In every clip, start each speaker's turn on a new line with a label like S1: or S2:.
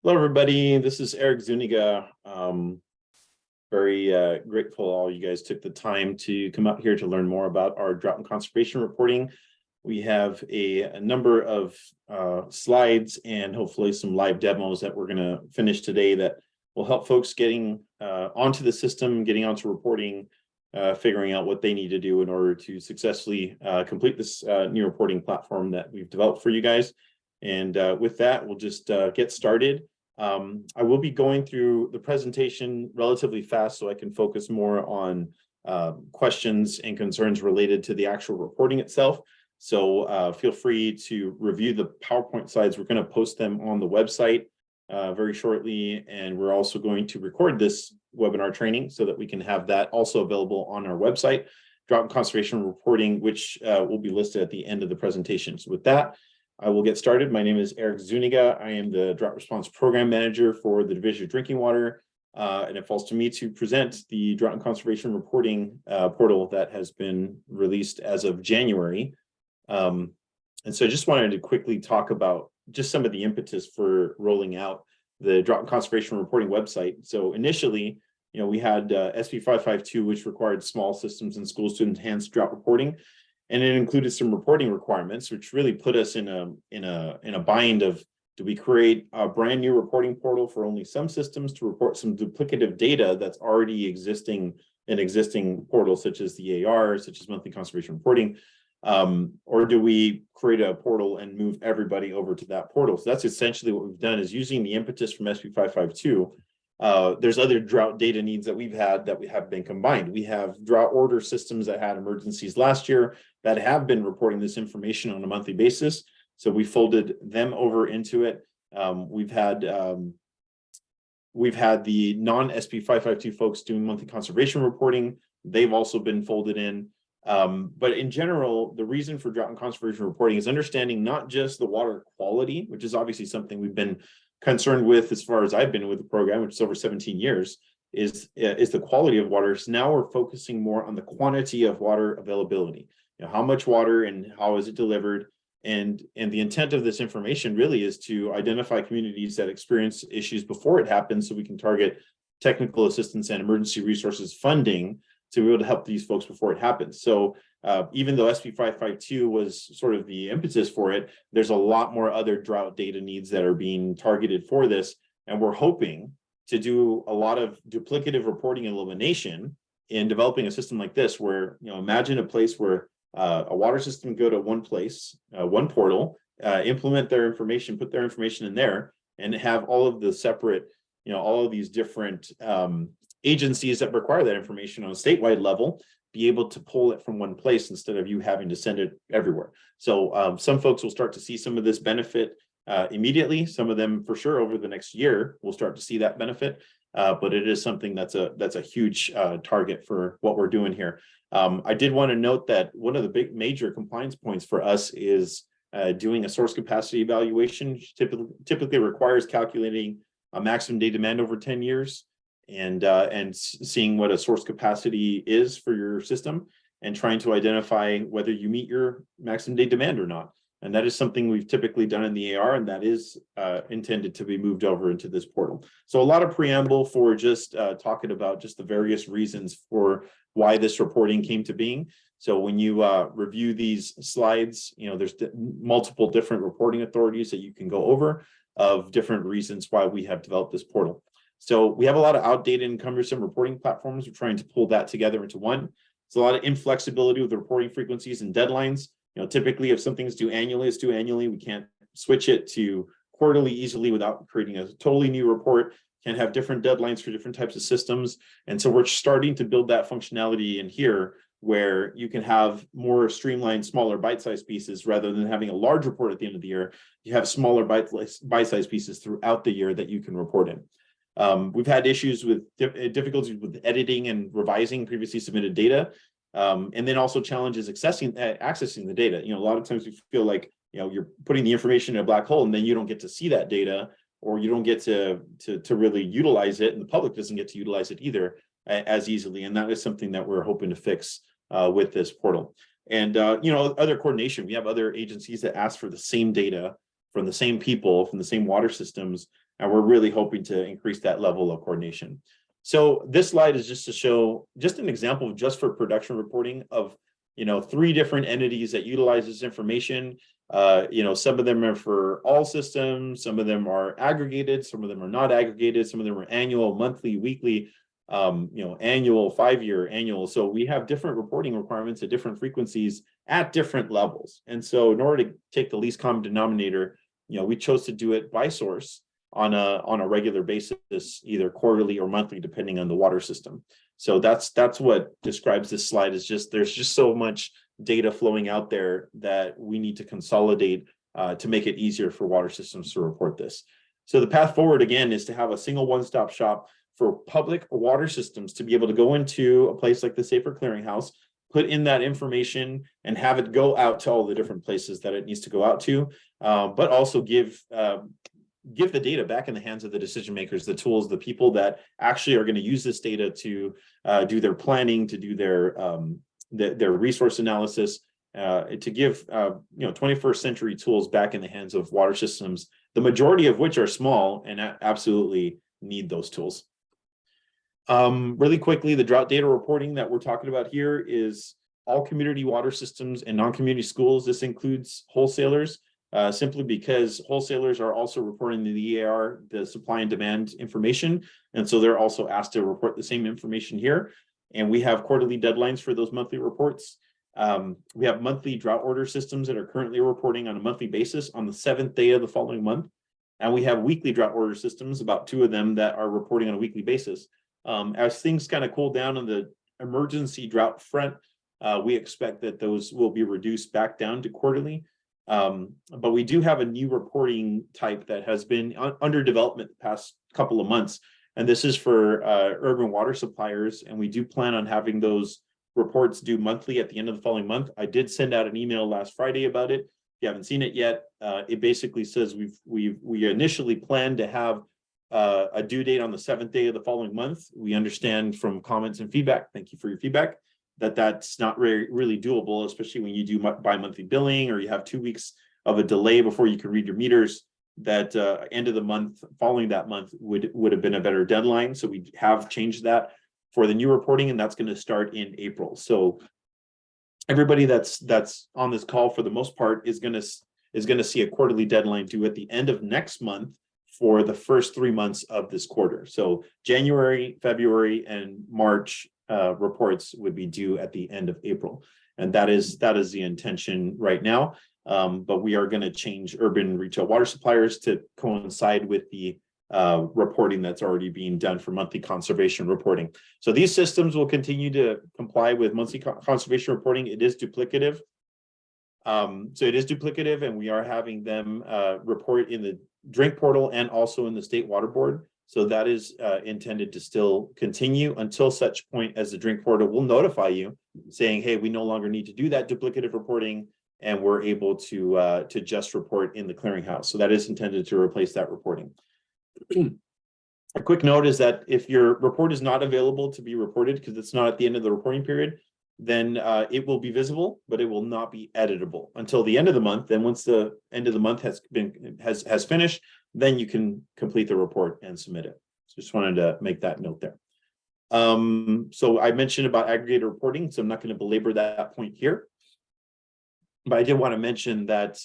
S1: Hello, everybody. This is Eric Zuniga. Very grateful all you guys took the time to come out here to learn more about our drought and conservation reporting. We have a number of slides and hopefully some live demos that we're going to finish today that will help folks getting onto the system, getting onto reporting, figuring out what they need to do in order to successfully complete this new reporting platform that we've developed for you guys. And with that, we'll just get started. I will be going through the presentation relatively fast so I can focus more on questions and concerns related to the actual reporting itself. So feel free to review the PowerPoint slides. We're going to post them on the website very shortly, and we're also going to record this webinar training so that we can have that also available on our website, Drought and Conservation Reporting, which will be listed at the end of the presentation. So with that, I will get started. My name is Eric Zuniga. I am the Drought Response Program Manager for the Division of Drinking Water, and it falls to me to present the Drought and Conservation Reporting portal that has been released as of January. And so I just wanted to quickly talk about just some of the impetus for rolling out the Drought and Conservation Reporting website. So initially, we had SB 552, which required small systems and schools to enhance drought reporting. And it included some reporting requirements, which really put us in a bind of, do we create a brand new reporting portal for only some systems to report some duplicative data that's already existing in existing portals, such as the AR, such as monthly conservation reporting, or do we create a portal and move everybody over to that portal? So that's essentially what we've done, is using the impetus from SB 552. There's other drought data needs that we've had that we have been combined. We have drought order systems that had emergencies last year that have been reporting this information on a monthly basis. So we folded them over into it. We've had the non-SB 552 folks doing monthly conservation reporting. They've also been folded in. But in general, the reason for drought and conservation reporting is understanding not just the water quality, which is obviously something we've been concerned with as far as I've been with the program, which is over 17 years, is the quality of water. So now we're focusing more on the quantity of water availability. How much water and how is it delivered? And the intent of this information really is to identify communities that experience issues before it happens, so we can target technical assistance and emergency resources funding to be able to help these folks before it happens. So even though SB 552 was sort of the impetus for it, there's a lot more other drought data needs that are being targeted for this. And we're hoping to do a lot of duplicative reporting elimination in developing a system like this, where, imagine a place where a water system go to one place, one portal, implement their information, put their information in there, and have all of the separate, all of these different agencies that require that information on a statewide level be able to pull it from one place instead of you having to send it everywhere. So some folks will start to see some of this benefit immediately. Some of them for sure over the next year will start to see that benefit. But it is something that's a huge target for what we're doing here. I did want to note that one of the big major compliance points for us is doing a source capacity evaluation, which typically requires calculating a maximum day demand over 10 years and seeing what a source capacity is for your system and trying to identify whether you meet your maximum day demand or not. And that is something we've typically done in the AR, and that is intended to be moved over into this portal. So a lot of preamble for just talking about just the various reasons for why this reporting came to being. So when you review these slides, there's multiple different reporting authorities that you can go over of different reasons why we have developed this portal. So we have a lot of outdated and cumbersome reporting platforms. We're trying to pull that together into one. It's a lot of inflexibility with the reporting frequencies and deadlines. Typically if something's due annually, it's due annually. We can't switch it to quarterly easily without creating a totally new report. Can have different deadlines for different types of systems. And so we're starting to build that functionality in here where you can have more streamlined, smaller bite-sized pieces rather than having a large report at the end of the year. You have smaller bite-sized pieces throughout the year that you can report in. We've had issues with difficulties with editing and revising previously submitted data. And then also challenges accessing the data. A lot of times we feel like, you're putting the information in a black hole and then you don't get to see that data, or you don't get to really utilize it, and the public doesn't get to utilize it either as easily. And that is something that we're hoping to fix with this portal. And, other coordination. We have other agencies that ask for the same data from the same people, from the same water systems, And we're really hoping to increase that level of coordination. So this slide is just to show just an example of just for production reporting of, 3 different entities that utilize this information. Some of them are for all systems, some of them are aggregated, some of them are not aggregated, some of them are annual, monthly, weekly, annual, 5-year, annual. So we have different reporting requirements at different frequencies at different levels. And so in order to take the least common denominator, we chose to do it by source on a regular basis, either quarterly or monthly, depending on the water system. So that's what describes this slide, is just there's just so much data flowing out there that we need to consolidate to make it easier for water systems to report this. So the path forward, again, is to have a single one-stop shop for public water systems to be able to go into a place like the Safer Clearinghouse, put in that information and have it go out to all the different places that it needs to go out to, but also give the data back in the hands of the decision makers, the tools, the people that actually are going to use this data to do their planning, to do their resource analysis, to give 21st century tools back in the hands of water systems, the majority of which are small and absolutely need those tools. Really quickly, the drought data reporting that we're talking about here is all community water systems and non-community schools. This includes wholesalers. Simply because wholesalers are also reporting to the EAR the supply and demand information. And so they're also asked to report the same information here. And we have quarterly deadlines for those monthly reports. We have monthly drought order systems that are currently reporting on a monthly basis on the 7th day of the following month. And we have weekly drought order systems, about 2 of them that are reporting on a weekly basis. As things kind of cool down on the emergency drought front, we expect that those will be reduced back down to quarterly. But we do have a new reporting type that has been under development the past couple of months, and this is for urban water suppliers, and we do plan on having those reports due monthly at the end of the following month. I did send out an email last Friday about it. If you haven't seen it yet, it basically says we initially planned to have a due date on the 7th day of the following month. We understand from comments and feedback, thank you for your feedback, that that's not really doable, especially when you do bi-monthly billing or you have 2 weeks of a delay before you can read your meters. That end of the month following that month would have been a better deadline. So we have changed that for the new reporting, and that's going to start in April. So everybody that's on this call for the most part is going to see a quarterly deadline due at the end of next month for the first 3 months of this quarter. So January, February, and March reports would be due at the end of April. And that is the intention right now. But we are going to change urban retail water suppliers to coincide with the reporting that's already being done for monthly conservation reporting. So these systems will continue to comply with monthly conservation reporting. It is duplicative. And we are having them report in the drink portal and also in the state water board. So that is intended to still continue until such point as the drink portal will notify you saying, hey, we no longer need to do that duplicative reporting, and we're able to just report in the clearinghouse. So that is intended to replace that reporting. A quick note is that if your report is not available to be reported because it's not at the end of the reporting period, then it will be visible, but it will not be editable until the end of the month. Then once the end of the month has finished, then you can complete the report and submit it. So just wanted to make that note there. So I mentioned about aggregated reporting, so I'm not going to belabor that point here. But I did want to mention that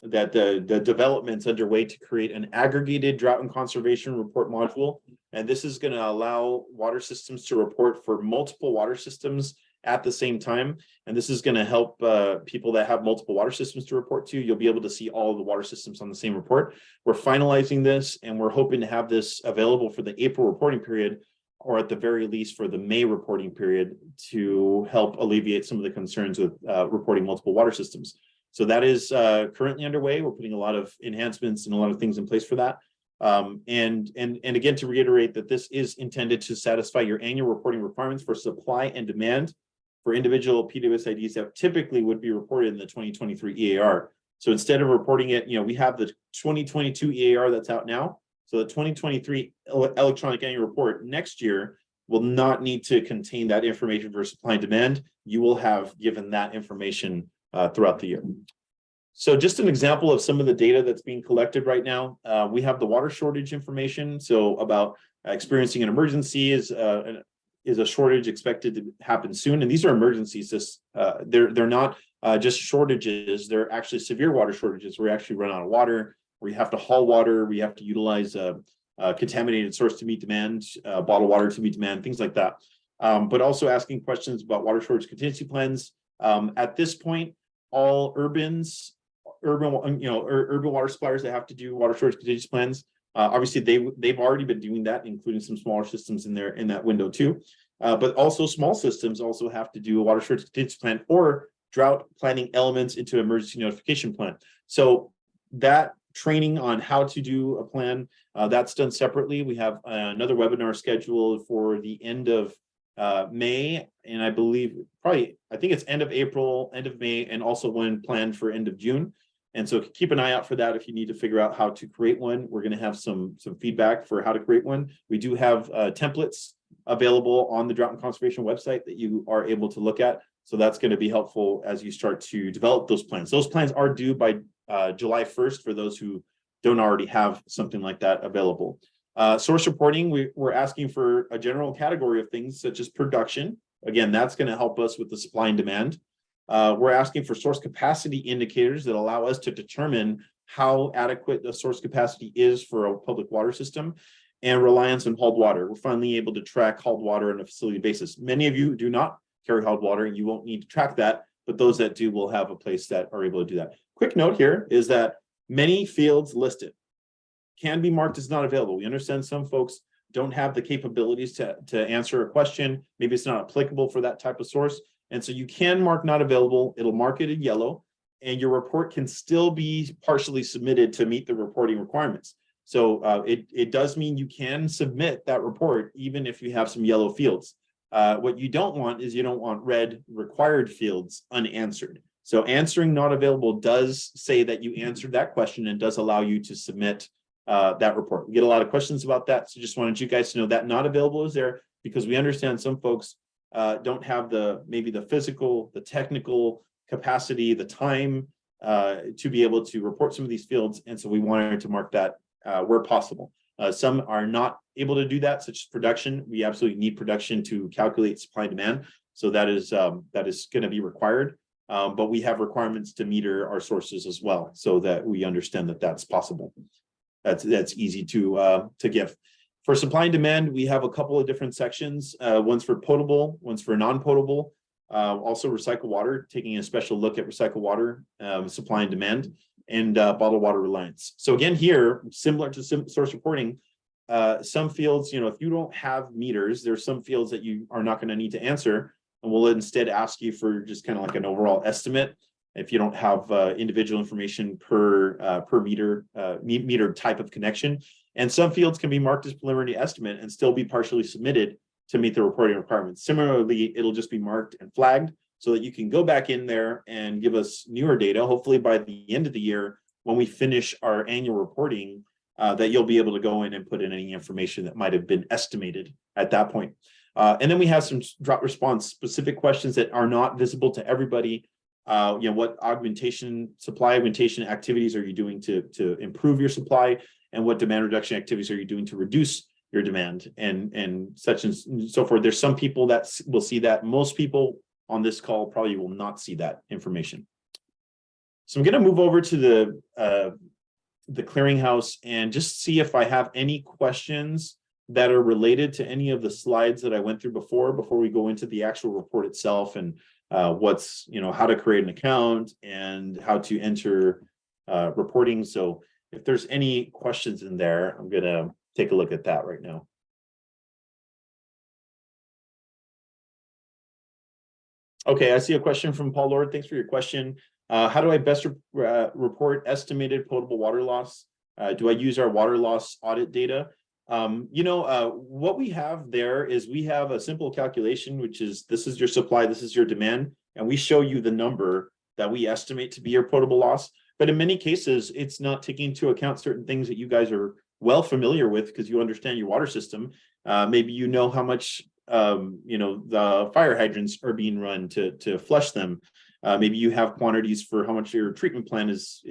S1: that the development's underway to create an aggregated drought and conservation report module. And this is going to allow water systems to report for multiple water systems at the same time. And this is going to help people that have multiple water systems to report to. You'll be able to see all of the water systems on the same report. We're finalizing this, and we're hoping to have this available for the April reporting period, or at the very least for the May reporting period, to help alleviate some of the concerns with reporting multiple water systems. So that is currently underway. We're putting a lot of enhancements and a lot of things in place for that. And again, to reiterate that this is intended to satisfy your annual reporting requirements for supply and demand for individual PWS-IDs that typically would be reported in the 2023 EAR. So instead of reporting it, we have the 2022 EAR that's out now. So the 2023 electronic annual report next year will not need to contain that information for supply and demand. You will have given that information throughout the year. So just an example of some of the data that's being collected right now. We have the water shortage information. So about experiencing an emergency is a shortage expected to happen soon. And these are emergencies. They're not just shortages. They're actually severe water shortages where we actually run out of water, where you have to haul water, we have to utilize a contaminated source to meet demand, bottled water to meet demand, things like that. But also asking questions about water shortage contingency plans. At this point, all urban water suppliers that have to do water shortage contingency plans. Obviously, they've already been doing that, including some smaller systems in there in that window too. But also small systems also have to do a water shortage contingency plan or drought planning elements into emergency notification plan. So that training on how to do a plan, that's done separately. We have another webinar scheduled for the end of May, and I think it's end of April, end of May, and also one planned for end of June. And so keep an eye out for that if you need to figure out how to create one. We're going to have some feedback for how to create one. We do have templates available on the Drought and Conservation website that you are able to look at. So that's going to be helpful as you start to develop those plans. Those plans are due by July 1st for those who don't already have something like that available. Source reporting, we're asking for a general category of things such as production. Again, that's going to help us with the supply and demand. We're asking for source capacity indicators that allow us to determine how adequate the source capacity is for a public water system, and reliance on hauled water. We're finally able to track hauled water on a facility basis. Many of you do not carry hauled water and you won't need to track that, but those that do will have a place that are able to do that. Quick note here is that many fields listed can be marked as not available. We understand some folks don't have the capabilities to answer a question. Maybe it's not applicable for that type of source. And so you can mark not available. It'll mark it in yellow, and your report can still be partially submitted to meet the reporting requirements. So it does mean you can submit that report even if you have some yellow fields. What you don't want is you don't want red required fields unanswered. So answering not available does say that you answered that question and does allow you to submit that report. We get a lot of questions about that. So just wanted you guys to know that not available is there because we understand some folks don't have maybe the physical, the technical capacity, the time to be able to report some of these fields. And so we wanted to mark that where possible. Some are not able to do that, such as production. We absolutely need production to calculate supply and demand. So that is going to be required. But we have requirements to meter our sources as well, so that we understand that that's possible. That's easy to give. For supply and demand, we have a couple of different sections. One's for potable, one's for non-potable. Also recycled water, taking a special look at recycled water, supply and demand, and bottled water reliance. So again, here, similar to source reporting, some fields, if you don't have meters, there's some fields that you are not going to need to answer, and we'll instead ask you for just kind of like an overall estimate. If you don't have individual information per meter type of connection. And some fields can be marked as preliminary estimate and still be partially submitted to meet the reporting requirements. Similarly, it'll just be marked and flagged so that you can go back in there and give us newer data, hopefully by the end of the year, when we finish our annual reporting, that you'll be able to go in and put in any information that might have been estimated at that point. And then we have some drought response specific questions that are not visible to everybody. What supply augmentation activities are you doing to improve your supply, and what demand reduction activities are you doing to reduce your demand, and such and so forth. There's some people that will see that. Most people on this call probably will not see that information. So I'm going to move over to the clearinghouse and just see if I have any questions that are related to any of the slides that I went through before we go into the actual report itself, and how to create an account and how to enter reporting. So if there's any questions in there, I'm going to take a look at that right now. Okay, I see a question from Paul Lord. Thanks for your question. How do I best report estimated potable water loss? Do I use our water loss audit data? What we have there is we have a simple calculation, which is this is your supply, this is your demand, and we show you the number that we estimate to be your potable loss. But in many cases, it's not taking into account certain things that you guys are well familiar with because you understand your water system. Maybe you know how much the fire hydrants are being run to flush them. Maybe you have quantities for how much your treatment plant is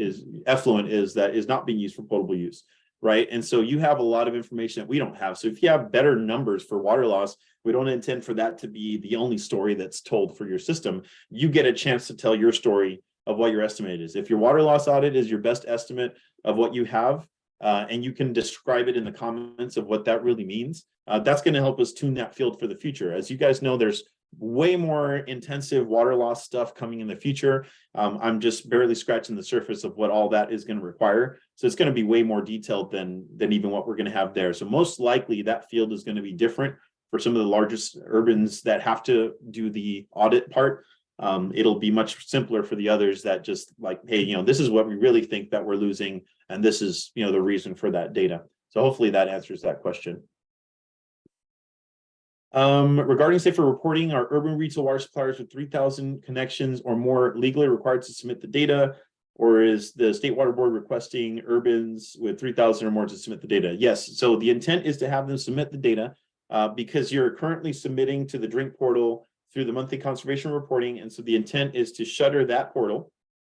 S1: effluent is that is not being used for potable use, right? And so you have a lot of information that we don't have. So if you have better numbers for water loss, we don't intend for that to be the only story that's told for your system. You get a chance to tell your story of what your estimate is. If your water loss audit is your best estimate of what you have, and you can describe it in the comments of what that really means, that's going to help us tune that field for the future. As you guys know, there's way more intensive water loss stuff coming in the future. I'm just barely scratching the surface of what all that is going to require. So it's going to be way more detailed than even what we're going to have there. So most likely that field is going to be different for some of the largest urbans that have to do the audit part. It'll be much simpler for the others that just like, hey, this is what we really think that we're losing, and this is, the reason for that data. So hopefully that answers that question. Regarding safer reporting, are urban retail water suppliers with 3,000 connections or more legally required to submit the data, or is the State Water Board requesting urbans with 3,000 or more to submit the data? Yes, so the intent is to have them submit the data because you're currently submitting to the drink portal through the monthly conservation reporting. And so the intent is to shutter that portal,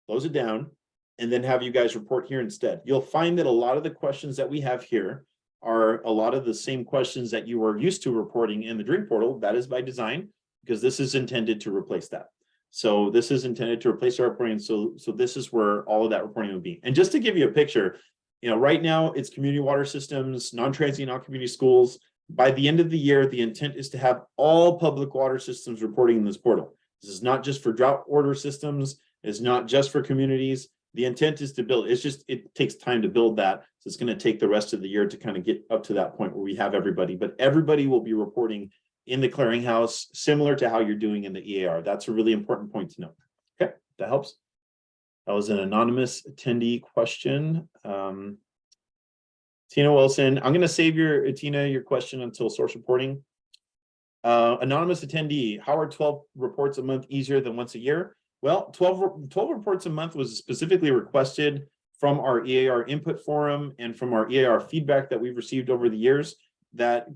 S1: close it down, and then have you guys report here instead. You'll find that a lot of the questions that we have here are a lot of the same questions that you are used to reporting in the drink portal. That is by design, because this is intended to replace that. So this is intended to replace our reporting. So this is where all of that reporting will be. And just to give you a picture, right now it's community water systems, non-transient, non-community schools. By the end of the year, the intent is to have all public water systems reporting in this portal. This is not just for drought order systems. It's not just for communities. The intent is to build. It takes time to build that. So it's going to take the rest of the year to kind of get up to that point where we have everybody. But everybody will be reporting in the clearinghouse, similar to how you're doing in the EAR. That's a really important point to note. Okay, that helps. That was an anonymous attendee question. Tina Wilson, I'm going to save your question until source reporting. Anonymous attendee, how are 12 reports a month easier than once a year? Well, 12 reports a month was specifically requested from our EAR input forum and from our EAR feedback that we've received over the years, that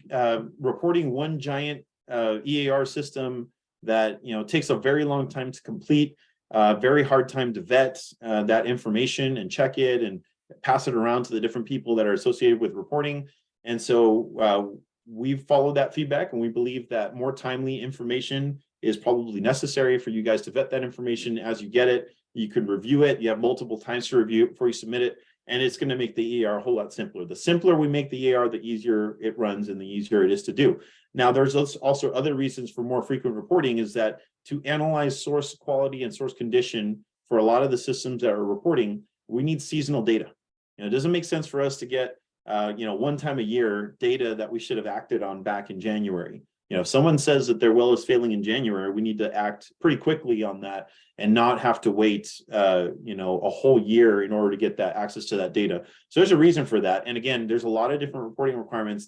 S1: reporting one giant EAR system that takes a very long time to complete, very hard time to vet that information and check it and pass it around to the different people that are associated with reporting. And so we've followed that feedback, and we believe that more timely information is probably necessary for you guys to vet that information as you get it. You can review it. You have multiple times to review it before you submit it. And it's going to make the EAR a whole lot simpler. The simpler we make the EAR, the easier it runs and the easier it is to do. Now, there's also other reasons for more frequent reporting, is that to analyze source quality and source condition for a lot of the systems that are reporting, we need seasonal data. It doesn't make sense for us to get, one time a year data that we should have acted on back in January. If someone says that their well is failing in January, we need to act pretty quickly on that and not have to wait, a whole year in order to get that access to that data. So there's a reason for that. And again, there's a lot of different reporting requirements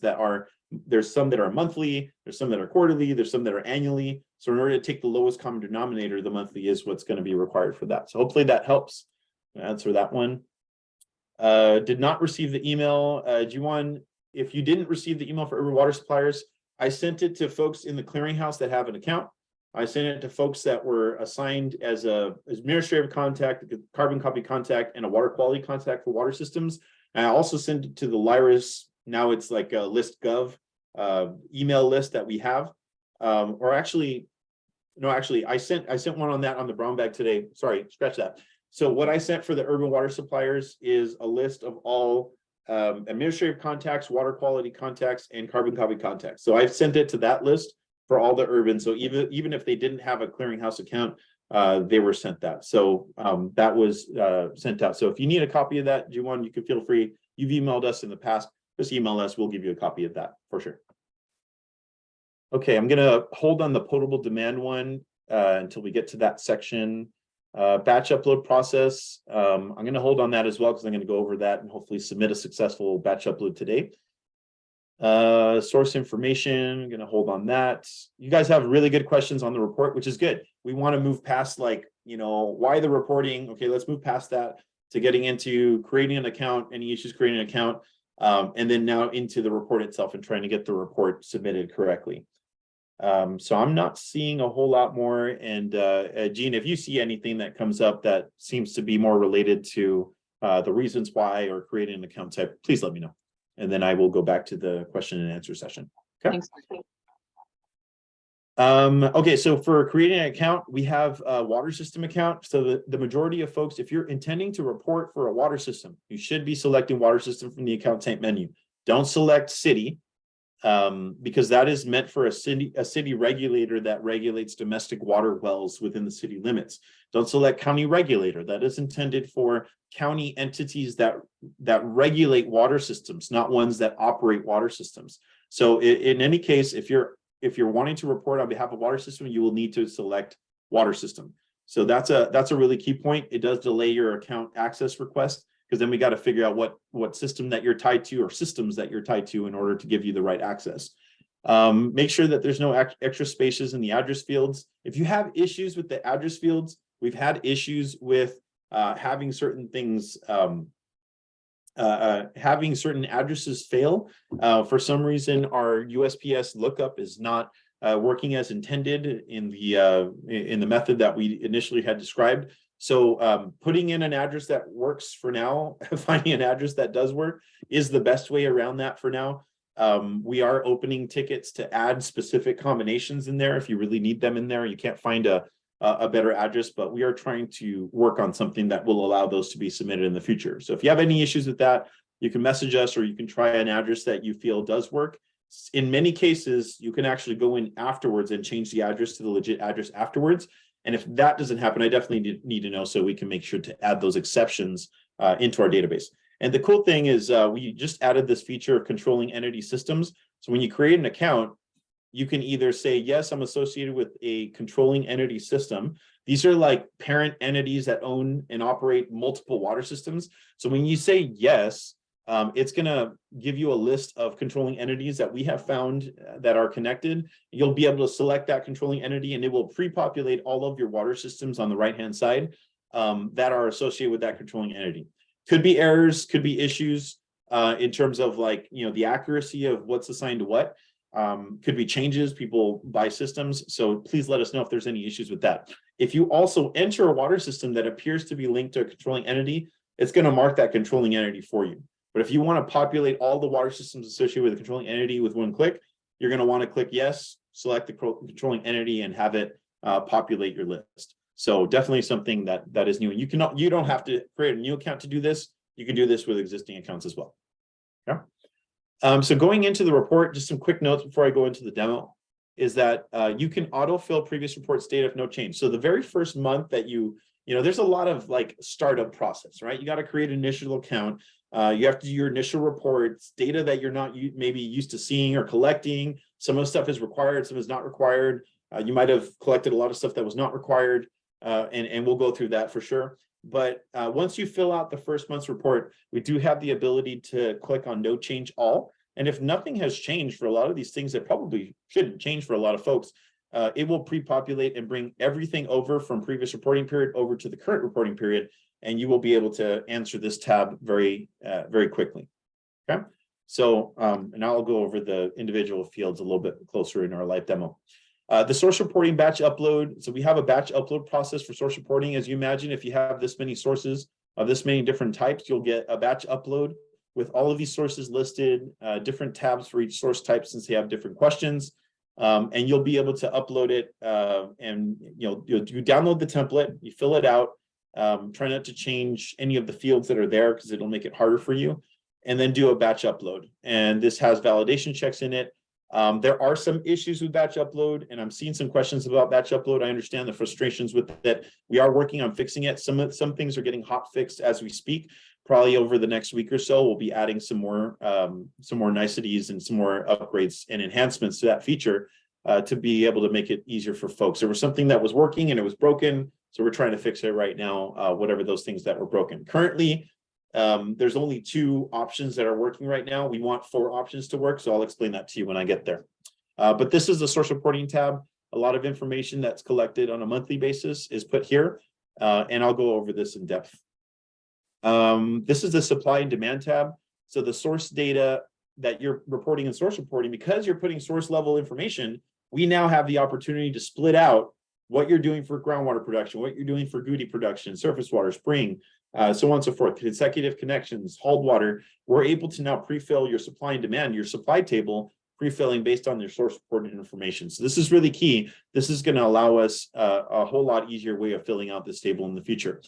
S1: there's some that are monthly, there's some that are quarterly, there's some that are annually. So in order to take the lowest common denominator, the monthly is what's going to be required for that. So hopefully that helps answer that one. Did not receive the email. Juwan, if you didn't receive the email for urban water suppliers, I sent it to folks in the clearinghouse that have an account. I sent it to folks that were assigned as a administrative contact, a carbon copy contact, and a water quality contact for water systems. And I also sent it to the LIRIS. Now it's like a list.gov email list that we have. I sent one on that on the Brownbag today. Sorry, scratch that. So what I sent for the urban water suppliers is a list of all administrative contacts, water quality contacts, and carbon copy contacts. So I've sent it to that list for all the urban. So even if they didn't have a clearinghouse account, they were sent that. So that was sent out. So if you need a copy of that, Juwan, you can feel free. You've emailed us in the past. Just email us. We'll give you a copy of that for sure. Okay, I'm going to hold on the potable demand one until we get to that section. Batch upload process. I'm going to hold on that as well, because I'm going to go over that and hopefully submit a successful batch upload today. Source information, I'm going to hold on that. You guys have really good questions on the report, which is good. We want to move past why the reporting. Okay, let's move past that to getting into creating an account, any issues creating an account, and then now into the report itself and trying to get the report submitted correctly. So I'm not seeing a whole lot more. And Gene, if you see anything that comes up that seems to be more related to the reasons why or creating an account type, please let me know. And then I will go back to the question and answer session. Okay.
S2: Thanks.
S1: Okay, so for creating an account, we have a water system account. So the majority of folks, if you're intending to report for a water system, you should be selecting water system from the account type menu. Don't select city, because that is meant for a city regulator that regulates domestic water wells within the city limits. Don't select county regulator. That is intended for county entities that regulate water systems, not ones that operate water systems. So in any case, if you're wanting to report on behalf of water system, you will need to select water system. So that's a really key point. It does delay your account access request, because then we got to figure out what system that you're tied to or systems that you're tied to in order to give you the right access. Make sure that there's no extra spaces in the address fields. If you have issues with the address fields, we've had issues with having certain things, having certain addresses fail. For some reason, our USPS lookup is not working as intended in the method that we initially had described. So putting in an address that works for now, finding an address that does work is the best way around that for now. We are opening tickets to add specific combinations in there if you really need them in there. You can't find a better address, but we are trying to work on something that will allow those to be submitted in the future. So if you have any issues with that, you can message us, or you can try an address that you feel does work. In many cases, you can actually go in afterwards and change the address to the legit address afterwards. And if that doesn't happen, I definitely need to know so we can make sure to add those exceptions into our database. And the cool thing is we just added this feature of controlling entity systems. So when you create an account, you can either say, yes, I'm associated with a controlling entity system. These are like parent entities that own and operate multiple water systems. So when you say yes, it's going to give you a list of controlling entities that we have found that are connected. You'll be able to select that controlling entity, and it will pre-populate all of your water systems on the right-hand side that are associated with that controlling entity. Could be errors, could be issues in terms of the accuracy of what's assigned to what. Could be changes, people buy systems. So please let us know if there's any issues with that. If you also enter a water system that appears to be linked to a controlling entity, it's going to mark that controlling entity for you. But if you want to populate all the water systems associated with a controlling entity with one click, you're going to want to click yes, select the controlling entity, and have it populate your list. So definitely something that is new. And you don't have to create a new account to do this. You can do this with existing accounts as well. Yeah. So going into the report, just some quick notes before I go into the demo, is that you can autofill previous reports data if no change. So the very first month that there's a lot of startup process, right? You got to create an initial account. You have to do your initial reports, data that you're not maybe used to seeing or collecting. Some of the stuff is required, some is not required. You might have collected a lot of stuff that was not required, and we'll go through that for sure. But once you fill out the first month's report, we do have the ability to click on no change all. And if nothing has changed for a lot of these things that probably shouldn't change for a lot of folks, it will pre-populate and bring everything over from previous reporting period over to the current reporting period. And you will be able to answer this tab very quickly. Okay. So, and I'll go over the individual fields a little bit closer in our live demo. The source reporting batch upload. So we have a batch upload process for source reporting. As you imagine, if you have this many sources of this many different types, you'll get a batch upload with all of these sources listed, different tabs for each source type since they have different questions. And you'll be able to upload it and you download the template, you fill it out, try not to change any of the fields that are there because it'll make it harder for you, and then do a batch upload. And this has validation checks in it. There are some issues with batch upload, and I'm seeing some questions about batch upload. I understand the frustrations with that. We are working on fixing it. Some things are getting hot fixed as we speak. Probably over the next week or so, we'll be adding some more niceties and some more upgrades and enhancements to that feature to be able to make it easier for folks. There was something that was working and it was broken, so we're trying to fix it right now, whatever those things that were broken. Currently, there's only 2 options that are working right now. We want 4 options to work, so I'll explain that to you when I get there. But this is the source reporting tab. A lot of information that's collected on a monthly basis is put here, and I'll go over this in depth. This is the supply and demand tab. So the source data that you're reporting in source reporting, because you're putting source level information, we now have the opportunity to split out what you're doing for groundwater production, what you're doing for goody production, surface water, spring, so on and so forth, consecutive connections, hauled water. We're able to now pre-fill your supply and demand, your supply table, pre-filling based on your source reported information. So this is really key. This is going to allow us a whole lot easier way of filling out this table in the future.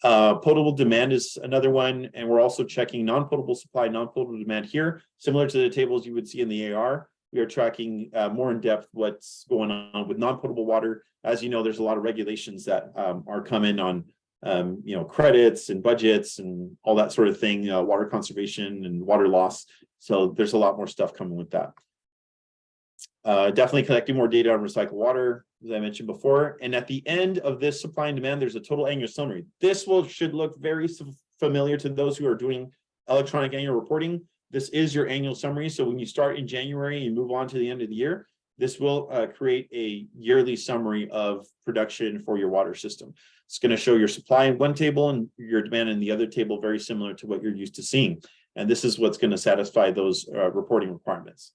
S1: Potable demand is another one, and we're also checking non-potable supply, non-potable demand here, similar to the tables you would see in the AR. We are tracking more in depth what's going on with non-potable water. As you know, there's a lot of regulations that are coming on, credits and budgets and all that sort of thing, water conservation and water loss. So there's a lot more stuff coming with that. Definitely collecting more data on recycled water, as I mentioned before. And at the end of this supply and demand, there's a total annual summary. This should look very familiar to those who are doing electronic annual reporting. This is your annual summary. So when you start in January and move on to the end of the year, this will create a yearly summary of production for your water system. It's going to show your supply in one table and your demand in the other table, very similar to what you're used to seeing. And this is what's going to satisfy those reporting requirements.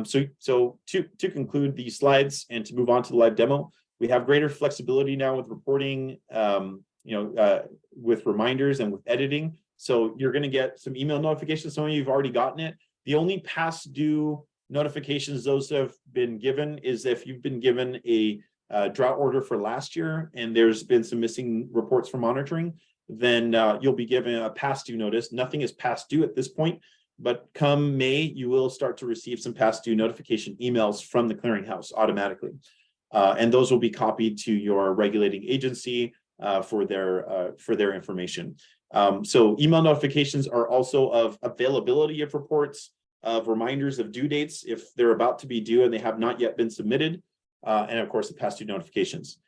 S1: So to conclude these slides and to move on to the live demo, we have greater flexibility now with reporting, with reminders and with editing. So you're going to get some email notifications. Some of you have already gotten it. The only past due notifications those have been given is if you've been given a drought order for last year and there's been some missing reports for monitoring, then you'll be given a past due notice. Nothing is past due at this point, but come May, you will start to receive some past due notification emails from the clearinghouse automatically. And those will be copied to your regulating agency for their information. So email notifications are also of availability of reports, of reminders of due dates if they're about to be due and they have not yet been submitted, and of course the past due notifications.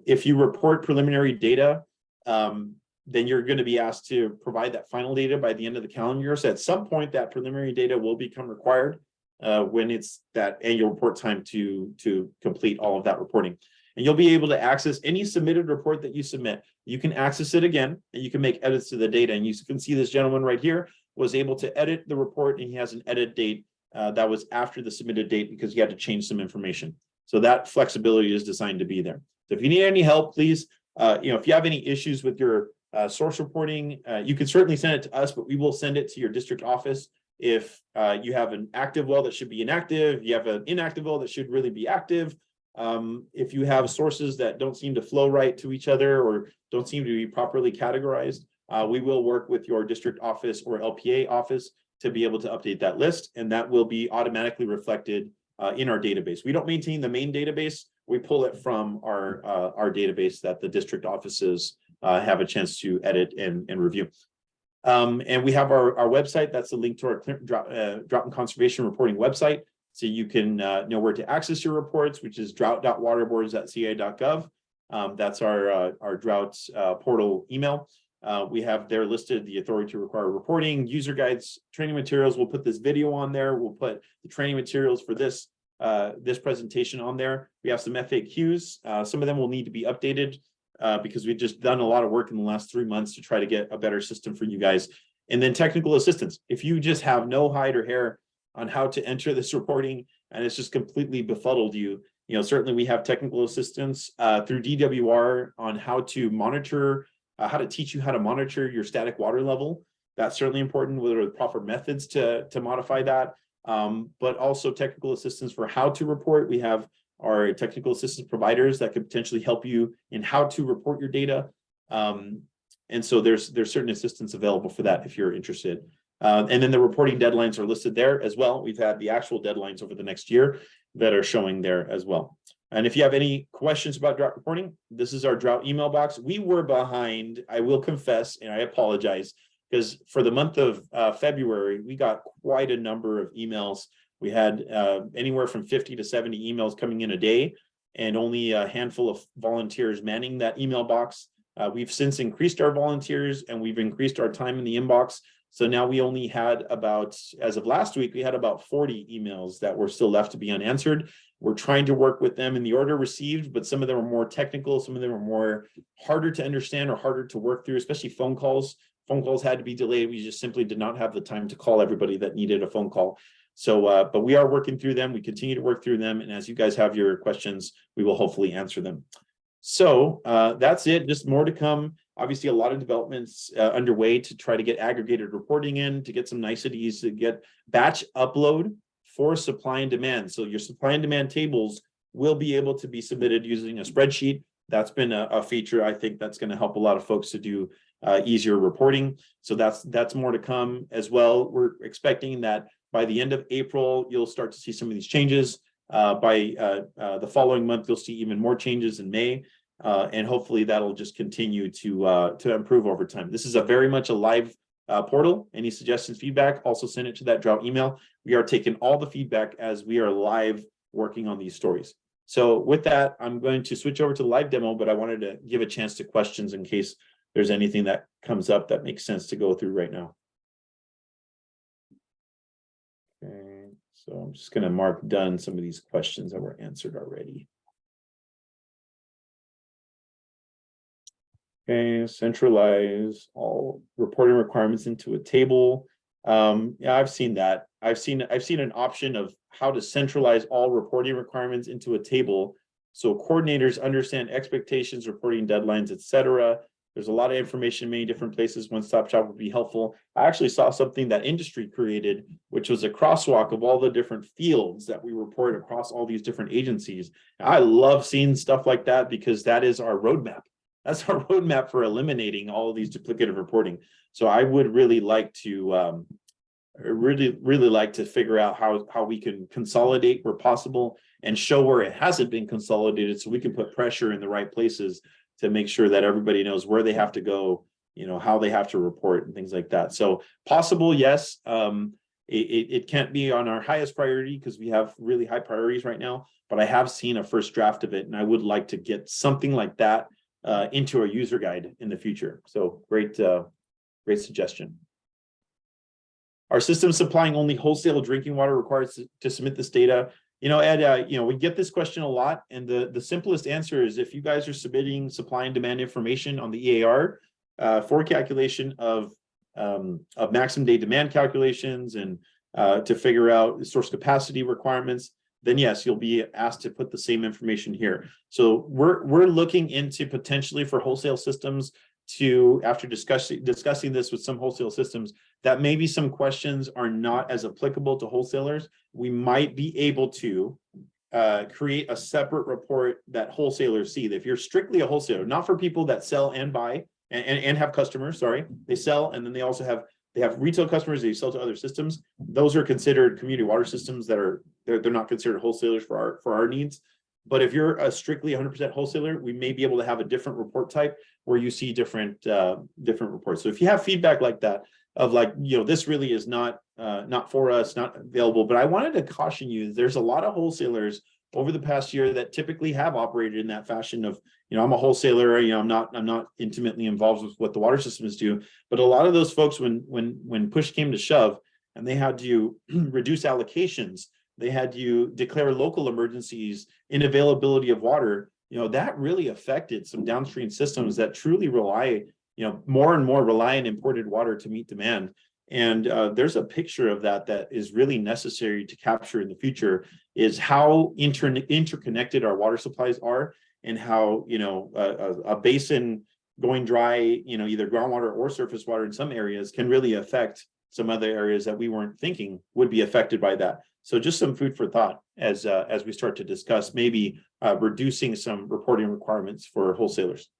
S1: If you report preliminary data, then you're going to be asked to provide that final data by the end of the calendar year. So at some point that preliminary data will become required when it's that annual report time to complete all of that reporting. And you'll be able to access any submitted report that you submit. You can access it again and you can make edits to the data. And you can see this gentleman right here was able to edit the report, and he has an edit date that was after the submitted date because he had to change some information. So that flexibility is designed to be there. So if you need any help, please, if you have any issues with your source reporting, you can certainly send it to us, but we will send it to your district office. If you have an active well that should be inactive, you have an inactive well that should really be active. If you have sources that don't seem to flow right to each other or don't seem to be properly categorized, we will work with your district office or LPA office to be able to update that list, and that will be automatically reflected in our database. We don't maintain the main database. We pull it from our database that the district offices have a chance to edit and review. And we have our website. That's a link to our drought and conservation reporting website. So you can know where to access your reports, which is drought.waterboards.ca.gov. That's our drought portal email. We have there listed the authority to require reporting, user guides, training materials. We'll put this video on there. We'll put the training materials for this presentation on there. We have some FAQs. Some of them will need to be updated because we've just done a lot of work in the last 3 months to try to get a better system for you guys. And then technical assistance. If you just have no hide or hair on how to enter this reporting and it's just completely befuddled you, certainly we have technical assistance through DWR on how to monitor, how to teach you how to monitor your static water level. That's certainly important, whether the proper methods to modify that, but also technical assistance for how to report. We have our technical assistance providers that could potentially help you in how to report your data. And so there's certain assistance available for that if you're interested. And then the reporting deadlines are listed there as well. We've had the actual deadlines over the next year that are showing there as well. And if you have any questions about drought reporting, this is our drought email box. We were behind, I will confess, and I apologize, because for the month of February, we got quite a number of emails. We had anywhere from 50 to 70 emails coming in a day, and only a handful of volunteers manning that email box. We've since increased our volunteers and we've increased our time in the inbox. So now we only had about, as of last week, we had about 40 emails that were still left to be unanswered. We're trying to work with them in the order received, but some of them are more technical. Some of them are more harder to understand or harder to work through, especially phone calls. Phone calls had to be delayed. We just simply did not have the time to call everybody that needed a phone call. So, but we are working through them. We continue to work through them. And as you guys have your questions, we will hopefully answer them. So that's it. Just more to come. Obviously, a lot of developments underway to try to get aggregated reporting in, to get some niceties, to get batch upload for supply and demand. So your supply and demand tables will be able to be submitted using a spreadsheet. That's been a feature. I think that's going to help a lot of folks to do easier reporting. So that's more to come as well. We're expecting that by the end of April, you'll start to see some of these changes. By the following month, you'll see even more changes in May. And hopefully that'll just continue to improve over time. This is a very much a live portal. Any suggestions, feedback, also send it to that Drought email. We are taking all the feedback as we are live working on these stories. So with that, I'm going to switch over to the live demo, but I wanted to give a chance to questions in case there's anything that comes up that makes sense to go through right now. Okay, so I'm just going to mark done some of these questions that were answered already. Okay, centralize all reporting requirements into a table. Yeah, I've seen that. I've seen an option of how to centralize all reporting requirements into a table, so coordinators understand expectations, reporting deadlines, etc. There's a lot of information in many different places. One-stop shop would be helpful. I actually saw something that industry created, which was a crosswalk of all the different fields that we report across all these different agencies. I love seeing stuff like that because that is our roadmap. That's our roadmap for eliminating all of these duplicative reporting. So I would really like to really like to figure out how we can consolidate where possible and show where it hasn't been consolidated, so we can put pressure in the right places to make sure that everybody knows where they have to go, you know, how they have to report and things like that. So possible, yes. It can't be on our highest priority because we have really high priorities right now, but I have seen a first draft of it, and I would like to get something like that into our user guide in the future. So great suggestion. Our system supplying only wholesale drinking water requires to submit this data. You know, Ed, you know, we get this question a lot, and the simplest answer is if you guys are submitting supply and demand information on the EAR for calculation of maximum day demand calculations and to figure out source capacity requirements, then yes, you'll be asked to put the same information here. So we're looking into potentially for wholesale systems to, after discussing this with some wholesale systems, that maybe some questions are not as applicable to wholesalers. We might be able to create a separate report that wholesalers see. If you're strictly a wholesaler, not for people that sell and buy and have customers, sorry, they sell and then they also have retail customers they sell to other systems. Those are considered community water systems that are they're not considered wholesalers for our needs. But if you're a strictly 100% wholesaler, we may be able to have a different report type where you see different reports. So if you have feedback like that of like, you know, this really is not for us, not available. But I wanted to caution you, there's a lot of wholesalers over the past year that typically have operated in that fashion of, you know, I'm a wholesaler, you know, I'm not intimately involved with what the water systems do. But a lot of those folks, when push came to shove and they had to reduce allocations, they had to declare local emergencies in availability of water, you know, that really affected some downstream systems that truly rely, you know, more and more rely on imported water to meet demand. And there's a picture of that is really necessary to capture in the future, is how interconnected our water supplies are, and how, you know, a basin going dry, you know, either groundwater or surface water in some areas can really affect some other areas that we weren't thinking would be affected by that. So just some food for thought as we start to discuss maybe reducing some reporting requirements for wholesalers.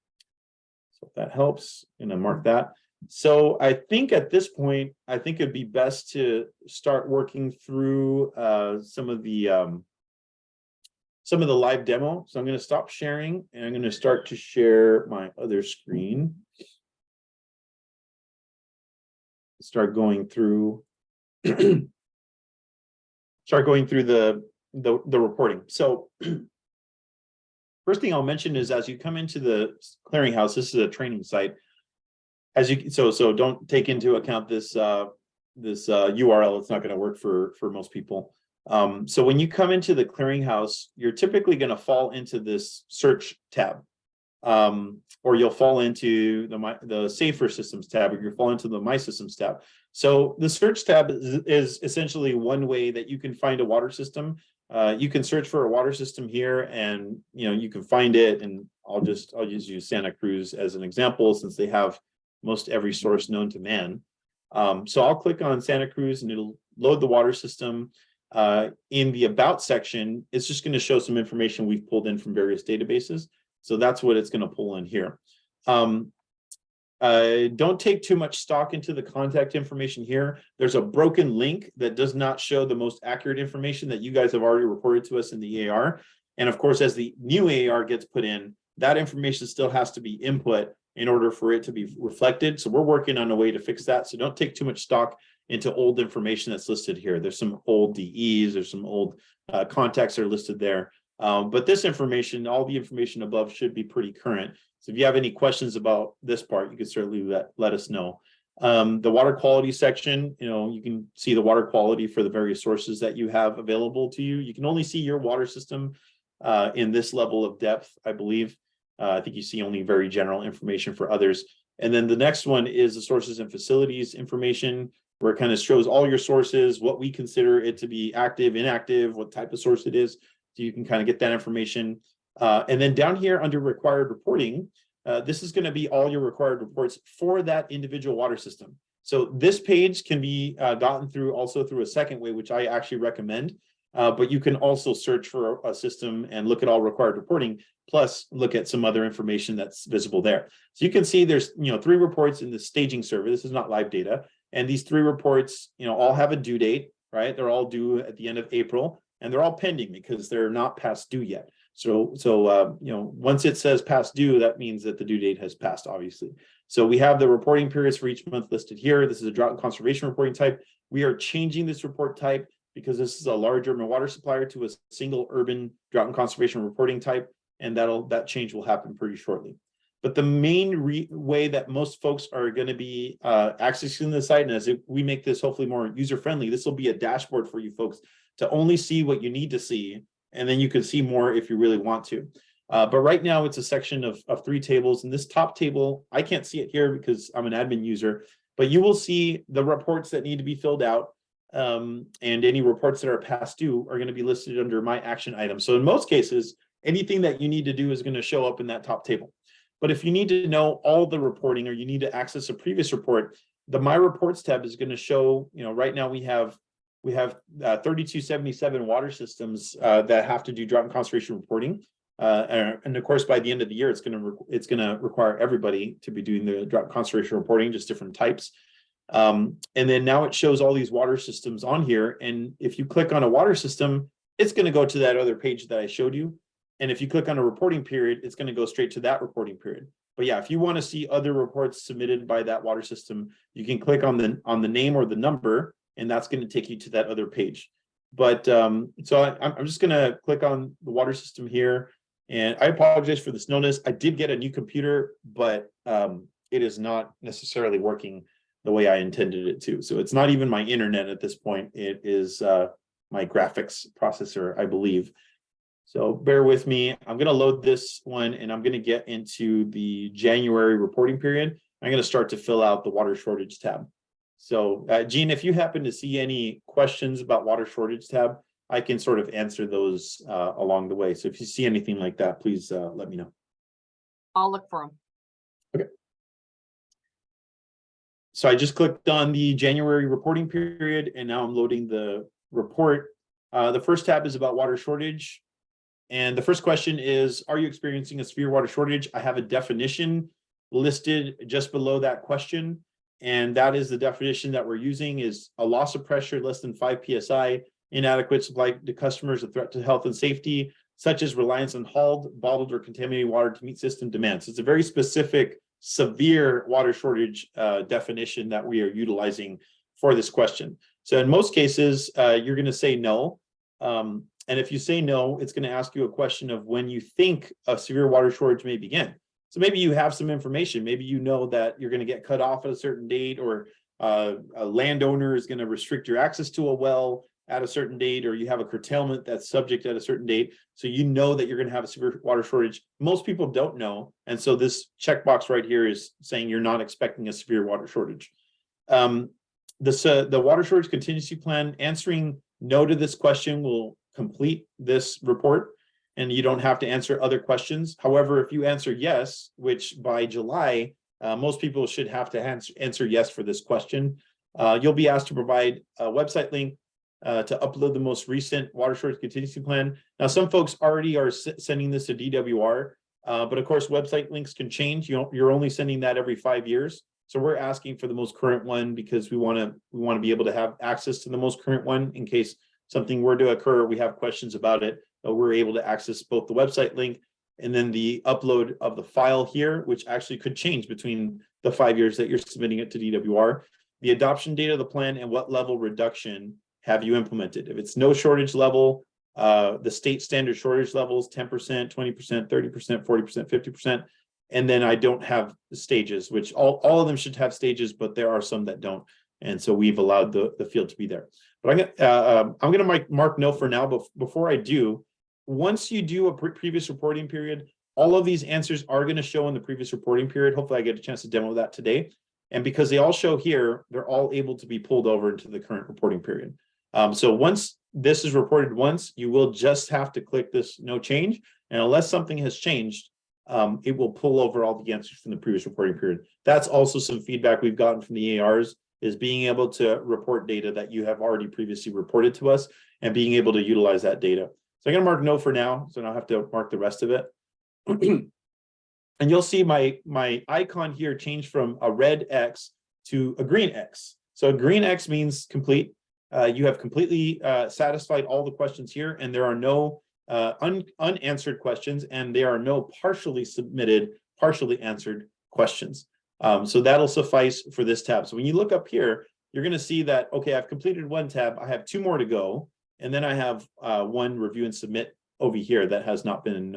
S1: So if that helps, I'm going to mark that. So I think at this point, I think it'd be best to start working through some of the live demo. So I'm going to stop sharing and I'm going to start to share my other screen. Start going through the reporting. So first thing I'll mention is, as you come into the clearinghouse, this is a training site. As you so don't take into account this URL. It's not going to work for most people. So when you come into the clearinghouse, you're typically going to fall into this search tab. or you'll fall into the safer systems tab, or you'll fall into the my systems tab. So the search tab is essentially one way that you can find a water system. You can search for a water system here, and you can find it. And I'll just use Santa Cruz as an example, since they have most every source known to man. So I'll click on Santa Cruz, and it'll load the water system. In the About section, it's just going to show some information we've pulled in from various databases. So that's what it's going to pull in here. Don't take too much stock into the contact information here. There's a broken link that does not show the most accurate information that you guys have already reported to us in the AR. And of course, as the new AR gets put in, that information still has to be input in order for it to be reflected. So we're working on a way to fix that. So don't take too much stock into old information that's listed here. There's some old DEs, there's some old contacts that are listed there. But this information, all the information above, should be pretty current. So if you have any questions about this part, you can certainly let us know. The water quality section, you can see the water quality for the various sources that you have available to you. You can only see your water system in this level of depth, I believe. I think you see only very general information for others. And then the next one is the sources and facilities information, where it kind of shows all your sources, what we consider it to be active, inactive, what type of source it is. So you can kind of get that information. And then down here under required reporting, this is going to be all your required reports for that individual water system. So this page can be gotten through also through a second way, which I actually recommend. But you can also search for a system and look at all required reporting, plus look at some other information that's visible there. So you can see there's 3 reports in the staging server. This is not live data. And these 3 reports, all have a due date, right? They're all due at the end of April, and they're all pending because they're not past due yet. So once it says past due, that means that the due date has passed, obviously. So we have the reporting periods for each month listed here. This is a drought and conservation reporting type. We are changing this report type because this is a large urban water supplier to a single urban drought and conservation reporting type, and that change will happen pretty shortly. But the main way that most folks are going to be accessing the site, and as we make this hopefully more user-friendly, this will be a dashboard for you folks to only see what you need to see, and then you can see more if you really want to. But right now it's a section of 3 tables, and this top table, I can't see it here because I'm an admin user, but you will see the reports that need to be filled out, and any reports that are past due are going to be listed under my action item. So in most cases, anything that you need to do is going to show up in that top table. But if you need to know all the reporting, or you need to access a previous report, the My Reports tab is going to show, right now we have 3277 water systems that have to do drought and conservation reporting. And of course, by the end of the year, it's going to require everybody to be doing the drought and conservation reporting, just different types. And then now it shows all these water systems on here. And if you click on a water system, it's going to go to that other page that I showed you. And if you click on a reporting period, it's going to go straight to that reporting period. But yeah, if you want to see other reports submitted by that water system, you can click on the name or the number, and that's going to take you to that other page. But so I'm just going to click on the water system here. And I apologize for the slowness. I did get a new computer, but it is not necessarily working the way I intended it to. So it's not even my internet at this point. It is my graphics processor, I believe. So bear with me. I'm going to load this one, and I'm going to get into the January reporting period. I'm going to start to fill out the water shortage tab. So Gene, if you happen to see any questions about water shortage tab, I can sort of answer those along the way. So if you see anything like that, please let me know.
S2: I'll look for them.
S1: Okay. So I just clicked on the January reporting period, and now I'm loading the report. The first tab is about water shortage. And the first question is, are you experiencing a severe water shortage? I have a definition listed just below that question. And that is the definition that we're using is a loss of pressure less than 5 PSI, inadequate supply to customers, a threat to health and safety, such as reliance on hauled, bottled, or contaminated water to meet system demands. It's a very specific, severe water shortage definition that we are utilizing for this question. So in most cases, you're going to say no. And if you say no, it's going to ask you a question of when you think a severe water shortage may begin. So maybe you have some information. Maybe you know that you're going to get cut off at a certain date, or a landowner is going to restrict your access to a well. at a certain date, or you have a curtailment that's subject at a certain date. So you know that you're going to have a severe water shortage. Most people don't know. And so this checkbox right here is saying you're not expecting a severe water shortage. The water shortage contingency plan, answering no to this question will complete this report, and you don't have to answer other questions. However, if you answer yes, which by July, most people should have to answer yes for this question, you'll be asked to provide a website link to upload the most recent water shortage contingency plan. Now, some folks already are sending this to DWR, but of course, website links can change. You're only sending that every 5 years. So we're asking for the most current one because we want to be able to have access to the most current one in case something were to occur. We have questions about it. We're able to access both the website link and then the upload of the file here, which actually could change between the 5 years that you're submitting it to DWR. The adoption date of the plan and what level reduction have you implemented. If it's no shortage level, the state standard shortage levels, 10%, 20%, 30%, 40%, 50%. And then I don't have the stages, which all of them should have stages, but there are some that don't. And so we've allowed the field to be there. But I'm going to mark no for now. But before I do, once you do a previous reporting period, all of these answers are going to show in the previous reporting period. Hopefully I get a chance to demo that today. And because they all show here, they're all able to be pulled over into the current reporting period. So once this is reported once, you will just have to click this no change. And unless something has changed, it will pull over all the answers from the previous reporting period. That's also some feedback we've gotten from the ARs, is being able to report data that you have already previously reported to us and being able to utilize that data. So I'm going to mark no for now, so I don't have to mark the rest of it. And you'll see my icon here change from a red X to a green X. So a green X means complete. You have completely satisfied all the questions here, and there are no unanswered questions, and there are no partially submitted, partially answered questions. So that'll suffice for this tab. So when you look up here, you're going to see that, okay, I've completed one tab, I have 2 more to go, and then I have one review and submit over here that has not been,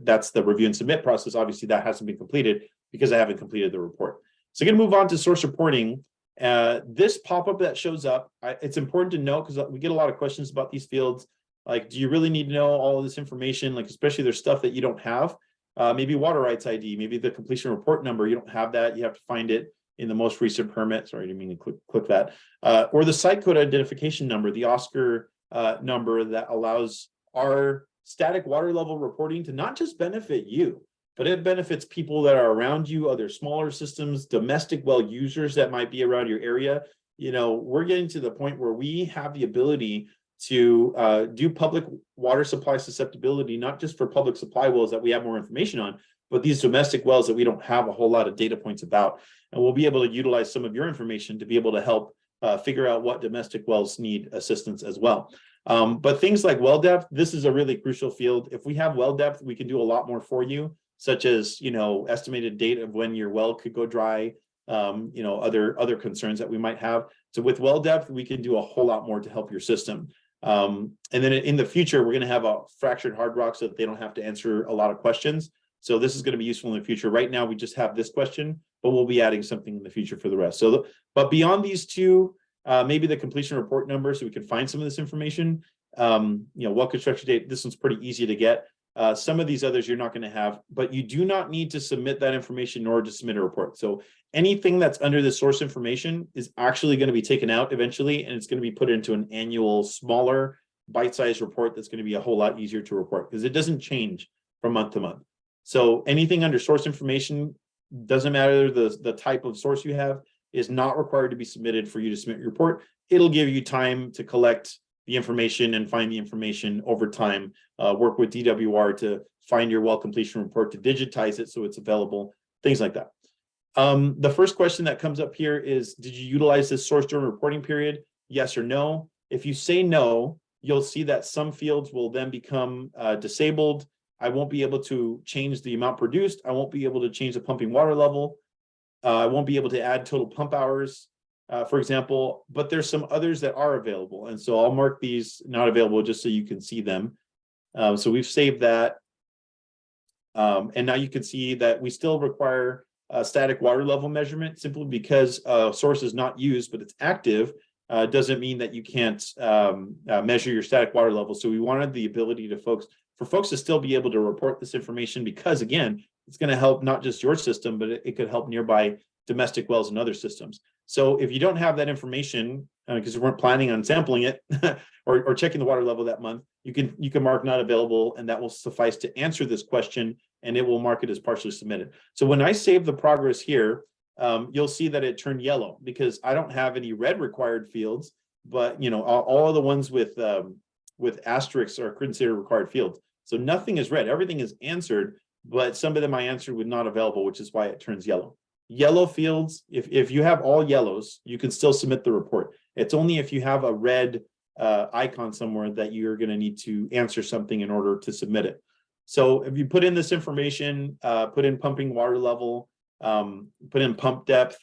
S1: that's the review and submit process. Obviously, that hasn't been completed because I haven't completed the report. So I'm going to move on to source reporting. This pop-up that shows up, it's important to know because we get a lot of questions about these fields. Like, do you really need to know all of this information? Like, especially there's stuff that you don't have. Maybe water rights ID, maybe the completion report number, you don't have that. You have to find it in the most recent permit. Sorry, I didn't mean to click that. Or the site code identification number, the OSCR number that allows our static water level reporting to not just benefit you, but it benefits people that are around you, other smaller systems, domestic well users that might be around your area. We're getting to the point where we have the ability to do public water supply susceptibility, not just for public supply wells that we have more information on, but these domestic wells that we don't have a whole lot of data points about. And we'll be able to utilize some of your information to be able to help figure out what domestic wells need assistance as well. But things like well depth, this is a really crucial field. If we have well depth, we can do a lot more for you, such as, estimated date of when your well could go dry, other concerns that we might have. So with well depth, we can do a whole lot more to help your system. And then in the future, we're going to have a fractured hard rock so that they don't have to answer a lot of questions. So this is going to be useful in the future. Right now, we just have this question, but we'll be adding something in the future for the rest. So, but beyond these two, maybe the completion report number, so we can find some of this information. Well construction date, this one's pretty easy to get. Some of these others you're not going to have, but you do not need to submit that information in order to submit a report. So anything that's under the source information is actually going to be taken out eventually, and it's going to be put into an annual, smaller, bite-sized report that's going to be a whole lot easier to report because it doesn't change from month to month. So anything under source information, doesn't matter the type of source you have, is not required to be submitted for you to submit your report. It'll give you time to collect the information and find the information over time, work with DWR to find your well completion report, to digitize it so it's available, things like that. The first question that comes up here is, did you utilize this source during reporting period? Yes or no? If you say no, you'll see that some fields will then become disabled. I won't be able to change the amount produced. I won't be able to change the pumping water level. I won't be able to add total pump hours, for example, but there's some others that are available. And so I'll mark these not available just so you can see them. So we've saved that. And now you can see that we still require a static water level measurement simply because source is not used, but it's active. doesn't mean that you can't measure your static water level. So we wanted the ability to for folks to still be able to report this information, because again, it's going to help not just your system, but it could help nearby domestic wells and other systems. So if you don't have that information, because you weren't planning on sampling it or checking the water level that month, you can mark not available, and that will suffice to answer this question, and it will mark it as partially submitted. So when I save the progress here, you'll see that it turned yellow because I don't have any red required fields, but all of the ones with asterisks are considered required fields. So nothing is red, everything is answered, but some of them I answered with not available, which is why it turns yellow. Yellow fields, if you have all yellows, you can still submit the report. It's only if you have a red icon somewhere that you're going to need to answer something in order to submit it. So if you put in this information, put in pumping water level, put in pump depth,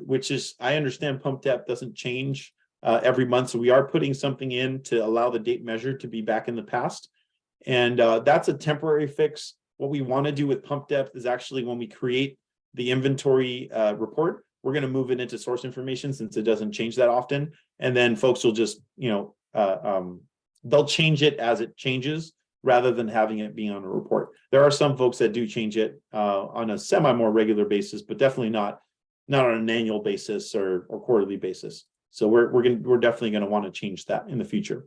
S1: which is, I understand pump depth doesn't change every month. So we are putting something in to allow the date measure to be back in the past. And that's a temporary fix. What we want to do with pump depth is actually when we create the inventory report, we're going to move it into source information since it doesn't change that often. And then folks will just, they'll change it as it changes rather than having it be on a report. There are some folks that do change it on a semi more regular basis, but definitely not on an annual basis or quarterly basis. So we're definitely going to want to change that in the future.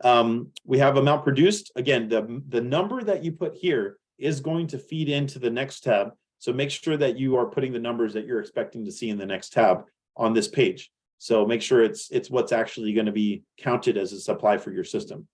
S1: We have amount produced. Again, the number that you put here is going to feed into the next tab. So make sure that you are putting the numbers that you're expecting to see in the next tab on this page. So make sure it's what's actually going to be counted as a supply for your system.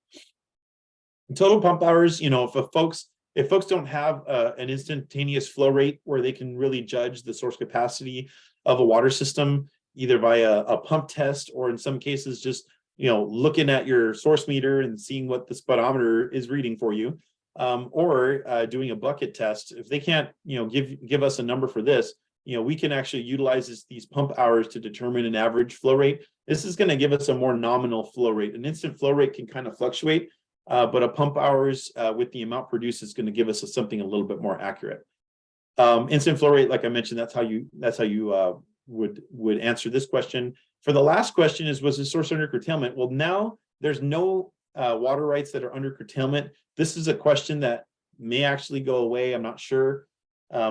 S1: Total pump hours, if folks don't have an instantaneous flow rate where they can really judge the source capacity of a water system, either via a pump test or in some cases just looking at your source meter and seeing what the speedometer is reading for you, or doing a bucket test. If they can't give us a number for this, we can actually utilize these pump hours to determine an average flow rate. This is going to give us a more nominal flow rate. An instant flow rate can kind of fluctuate, but a pump hours with the amount produced is going to give us something a little bit more accurate. Instant flow rate, like I mentioned, that's how you would answer this question. For the last question was the source under curtailment? Well, now there's no water rights that are under curtailment. This is a question that may actually go away. I'm not sure,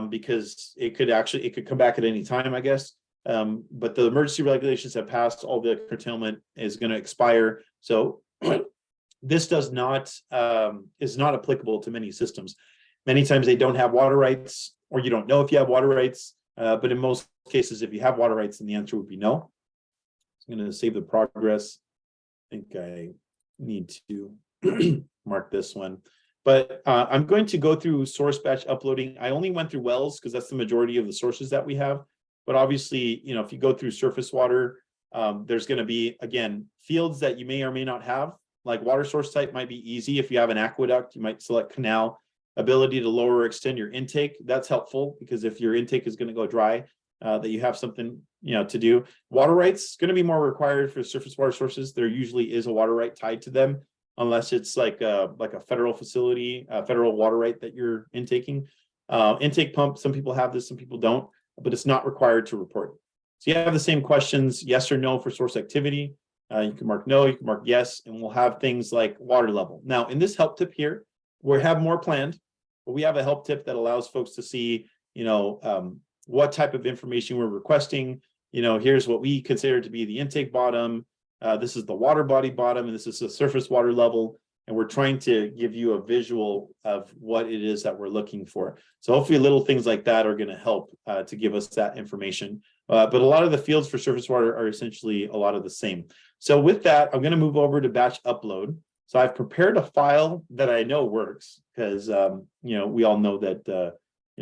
S1: because it could come back at any time, I guess. But the emergency regulations have passed. All the curtailment is going to expire. So this is not applicable to many systems. Many times they don't have water rights, or you don't know if you have water rights. But in most cases, if you have water rights, then the answer would be no. I'm going to save the progress. I think I need to mark this one. But I'm going to go through source batch uploading. I only went through wells because that's the majority of the sources that we have. But obviously, if you go through surface water, there's going to be, again, fields that you may or may not have. Like water source type might be easy. If you have an aqueduct, you might select canal. Ability to lower or extend your intake, that's helpful because if your intake is going to go dry, that you have something to do. Water rights going to be more required for surface water sources. There usually is a water right tied to them, unless it's like a federal facility, a federal water right that you're intaking. Intake pump, some people have this, some people don't, but it's not required to report. So you have the same questions, yes or no for source activity. You can mark no, you can mark yes, and we'll have things like water level. Now in this help tip here, we have more planned, but we have a help tip that allows folks to see, what type of information we're requesting. Here's what we consider to be the intake bottom. This is the water body bottom, and this is the surface water level. And we're trying to give you a visual of what it is that we're looking for. So hopefully little things like that are going to help to give us that information. But a lot of the fields for surface water are essentially a lot of the same. So with that, I'm going to move over to batch upload. So I've prepared a file that I know works because, we all know that,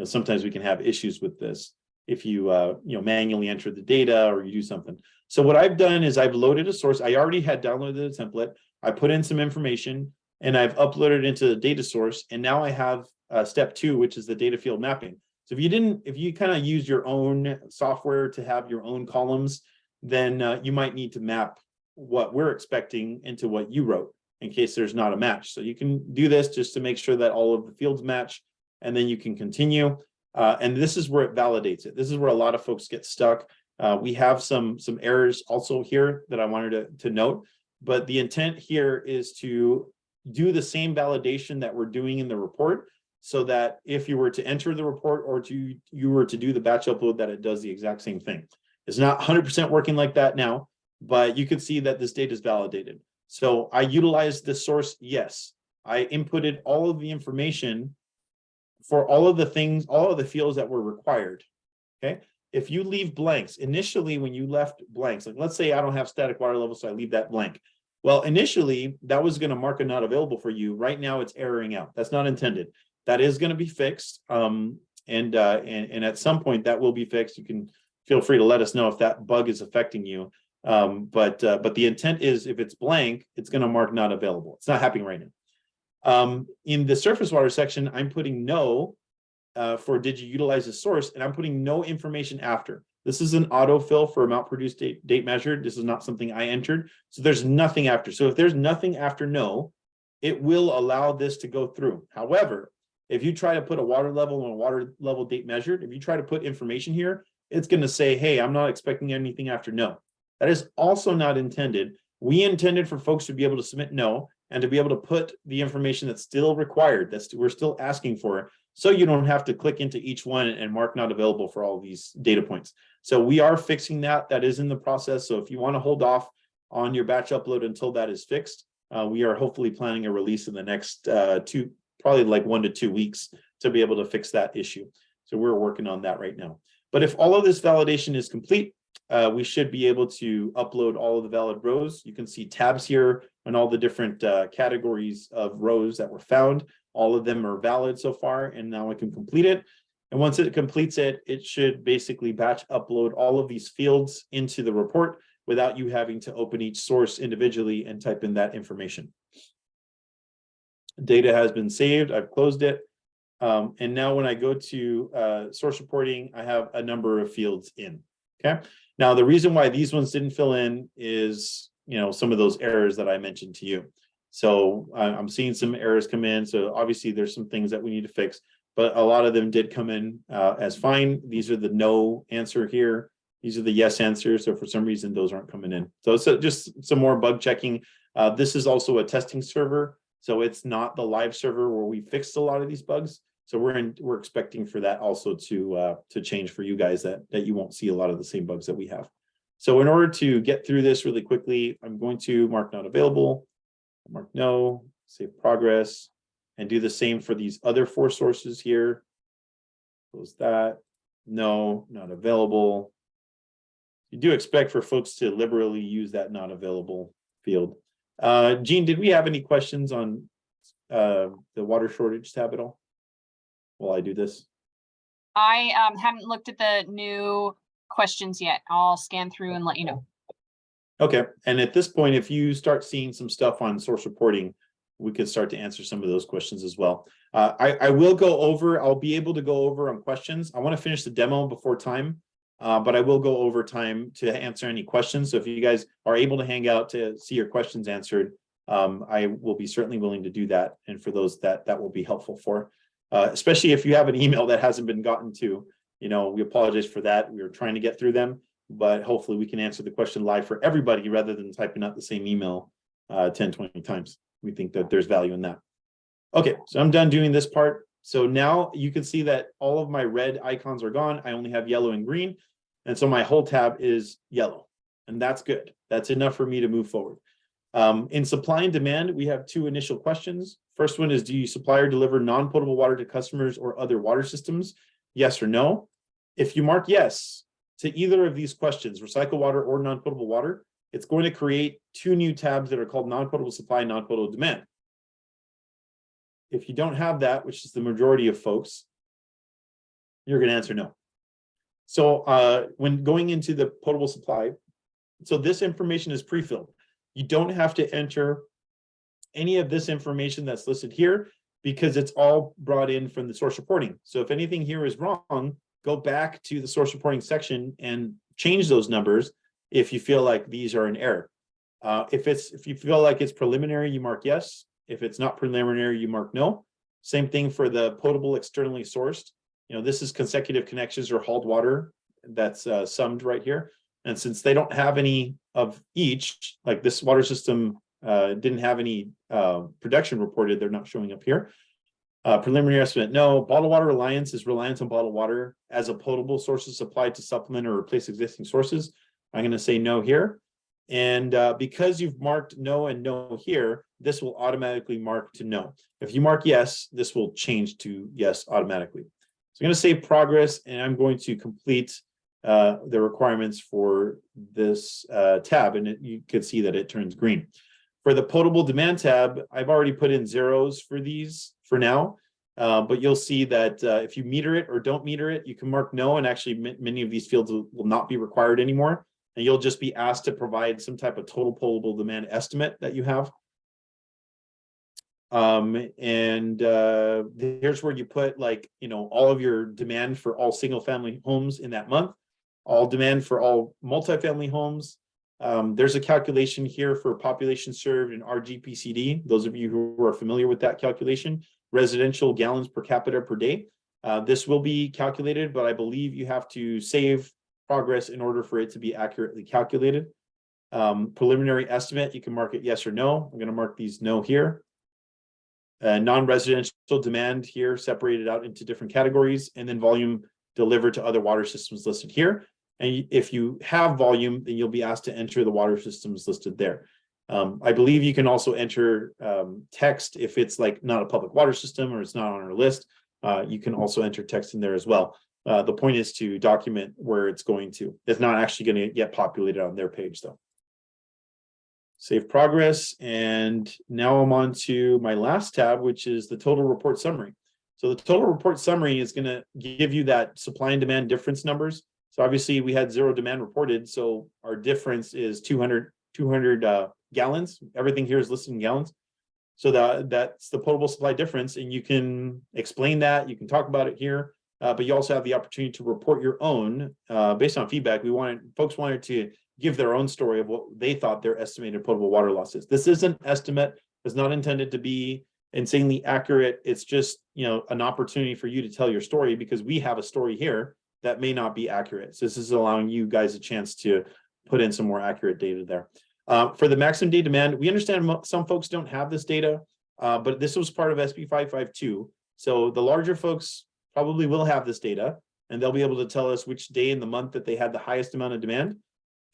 S1: sometimes we can have issues with this if you, manually enter the data or you do something. So what I've done is I've loaded a source. I already had downloaded a template. I put in some information and I've uploaded it into the data source. And now I have step 2, which is the data field mapping. So if you kind of use your own software to have your own columns, then you might need to map what we're expecting into what you wrote, in case there's not a match. So you can do this just to make sure that all of the fields match, and then you can continue. And this is where it validates it. This is where a lot of folks get stuck. We have some errors also here that I wanted to note, but the intent here is to do the same validation that we're doing in the report, so that if you were to enter the report or you were to do the batch upload, that it does the exact same thing. It's not 100% working like that now, but you can see that this data is validated. So I utilized this source, yes. I inputted all of the information for all of the things, all of the fields that were required, okay? If you leave blanks, initially when you left blanks, like let's say I don't have static water level, so I leave that blank. Well, initially that was gonna mark a not available for you. Right now it's erroring out. That's not intended. That is gonna be fixed. And at some point that will be fixed. You can feel free to let us know if that bug is affecting you. But the intent is if it's blank, it's gonna mark not available. It's not happening right now. In the surface water section, I'm putting no for did you utilize the source, and I'm putting no information after. This is an autofill for amount produced, date measured. This is not something I entered. So there's nothing after. So if there's nothing after no, it will allow this to go through. However, if you try to put a water level and a water level date measured, if you try to put information here, it's going to say, hey, I'm not expecting anything after no. That is also not intended. We intended for folks to be able to submit no and to be able to put the information that's still required, we're still asking for, so you don't have to click into each one and mark not available for all these data points. So we are fixing that. That is in the process. So if you want to hold off on your batch upload until that is fixed, we are hopefully planning a release in the next probably like 1 to 2 weeks to be able to fix that issue. So we're working on that right now. But if all of this validation is complete, we should be able to upload all of the valid rows. You can see tabs here on all the different categories of rows that were found. All of them are valid so far, and now I can complete it. And once it completes it, it should basically batch upload all of these fields into the report without you having to open each source individually and type in that information. Data has been saved. I've closed it. And now when I go to source reporting, I have a number of fields in. Okay. Now, the reason why these ones didn't fill in is, some of those errors that I mentioned to you. So I'm seeing some errors come in. So obviously there's some things that we need to fix, but a lot of them did come in as fine. These are the no answer here. These are the yes answers. So for some reason, those aren't coming in. So it's just some more bug checking. This is also a testing server. So it's not the live server where we fixed a lot of these bugs. So we're expecting for that also to change for you guys, that you won't see a lot of the same bugs that we have. So in order to get through this really quickly, I'm going to mark not available, mark no, save progress, and do the same for these other 4 sources here. Close that. No, not available. You do expect for folks to liberally use that not available field. Gene, did we have any questions on the water shortage tab at all while I do this?
S2: I haven't looked at the new questions yet. I'll scan through and let you know.
S1: Okay. And at this point, if you start seeing some stuff on source reporting, we could start to answer some of those questions as well. I will go over, I'll be able to go over on questions. I want to finish the demo before time, but I will go over time to answer any questions. So if you guys are able to hang out to see your questions answered, I will be certainly willing to do that. And for those that will be helpful for, especially if you have an email that hasn't been gotten to, we apologize for that. We were trying to get through them, but hopefully we can answer the question live for everybody rather than typing out the same email 10, 20 times. We think that there's value in that. Okay, so I'm done doing this part. So now you can see that all of my red icons are gone. I only have yellow and green. And so my whole tab is yellow, and that's good. That's enough for me to move forward. In supply and demand, we have 2 initial questions. First one is, do you supply or deliver non-potable water to customers or other water systems? Yes or no? If you mark yes to either of these questions, recycled water or non-potable water, it's going to create 2 new tabs that are called non-potable supply and non-potable demand. If you don't have that, which is the majority of folks, you're going to answer no. So when going into the potable supply, so this information is pre-filled. You don't have to enter any of this information that's listed here because it's all brought in from the source reporting. So if anything here is wrong, go back to the source reporting section and change those numbers if you feel like these are an error. If you feel like it's preliminary, you mark yes. If it's not preliminary, you mark no. Same thing for the potable externally sourced. This is consecutive connections or hauled water that's summed right here. And since they don't have any of each, like this water system didn't have any production reported, they're not showing up here. Preliminary estimate, no. Bottled water reliance is reliance on bottled water as a potable source of supply to supplement or replace existing sources. I'm going to say no here. And because you've marked no and no here, this will automatically mark to no. If you mark yes, this will change to yes automatically. So I'm going to save progress, and I'm going to complete the requirements for this tab, and you can see that it turns green. For the potable demand tab, I've already put in zeros for these for now, but you'll see that if you meter it or don't meter it, you can mark no, and actually many of these fields will not be required anymore, and you'll just be asked to provide some type of total potable demand estimate that you have. Here's where you put, like, you know, all of your demand for all single family homes in that month, all demand for all multifamily homes. There's a calculation here for population served in RGPCD. Those of you who are familiar with that calculation, residential gallons per capita per day. This will be calculated, but I believe you have to save progress in order for it to be accurately calculated. Preliminary estimate, you can mark it yes or no. I'm going to mark these no here. Non-residential demand here separated out into different categories, and then volume delivered to other water systems listed here. And if you have volume, then you'll be asked to enter the water systems listed there. I believe you can also enter text if it's like not a public water system or it's not on our list. You can also enter text in there as well. The point is to document where it's going to. It's not actually going to get populated on their page though. Save progress, and now I'm on to my last tab, which is the total report summary. So the total report summary is going to give you that supply and demand difference numbers. So obviously we had zero demand reported, so our difference is 200 gallons. Everything here is listed in gallons. So that's the potable supply difference, and you can explain that, you can talk about it here, but you also have the opportunity to report your own based on feedback. Folks wanted to give their own story of what they thought their estimated potable water loss is. This is an estimate. It's not intended to be insanely accurate. It's just, you know, an opportunity for you to tell your story, because we have a story here that may not be accurate. So this is allowing you guys a chance to put in some more accurate data there. For the maximum day demand, we understand some folks don't have this data, but this was part of SB 552. So the larger folks probably will have this data, and they'll be able to tell us which day in the month that they had the highest amount of demand.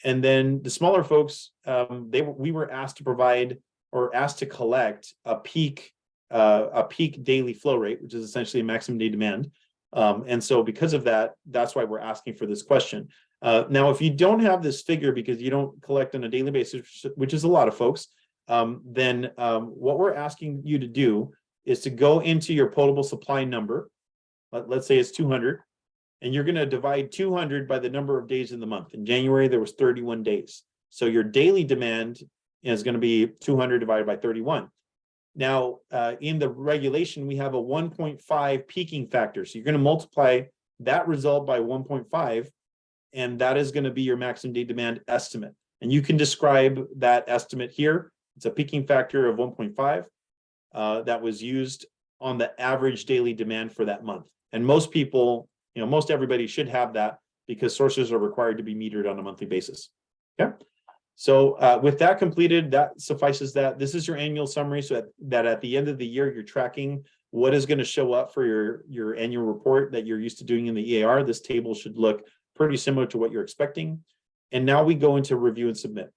S1: And then the smaller folks, we were asked to provide, or asked to collect a peak daily flow rate, which is essentially a maximum day demand. And so because of that, that's why we're asking for this question. Now, if you don't have this figure because you don't collect on a daily basis, which is a lot of folks, then what we're asking you to do is to go into your potable supply number. Let's say it's 200. And you're going to divide 200 by the number of days in the month. In January, there was 31 days. So your daily demand is going to be 200 divided by 31. Now, in the regulation, we have a 1.5 peaking factor. So you're going to multiply that result by 1.5, and that is going to be your maximum day demand estimate. And you can describe that estimate here. It's a peaking factor of 1.5 that was used on the average daily demand for that month. And most people, you know, most everybody should have that, because sources are required to be metered on a monthly basis. Okay. So with that completed, that suffices that. This is your annual summary, so that at the end of the year, you're tracking what is going to show up for your annual report that you're used to doing in the EAR. This table should look pretty similar to what you're expecting. And now we go into review and submit.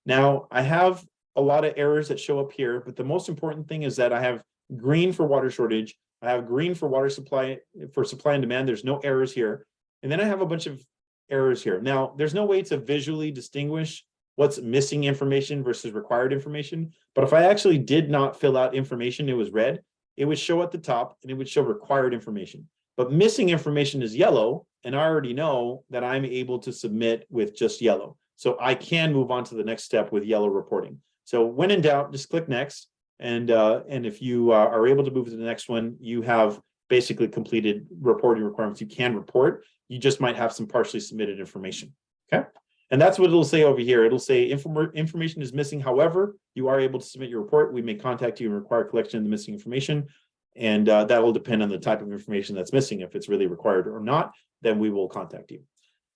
S1: Now, I have a lot of errors that show up here, but the most important thing is that I have green for water shortage. I have green for water supply, for supply and demand. There's no errors here. And then I have a bunch of errors here. Now, there's no way to visually distinguish what's missing information versus required information. But if I actually did not fill out information, it was red, it would show at the top and it would show required information. But missing information is yellow, and I already know that I'm able to submit with just yellow. So I can move on to the next step with yellow reporting. So when in doubt, just click next. And if you are able to move to the next one, you have basically completed reporting requirements. You can report. You just might have some partially submitted information. Okay. And that's what it'll say over here. It'll say information is missing. However, you are able to submit your report. We may contact you and require collection of the missing information. And that will depend on the type of information that's missing. If it's really required or not, then we will contact you.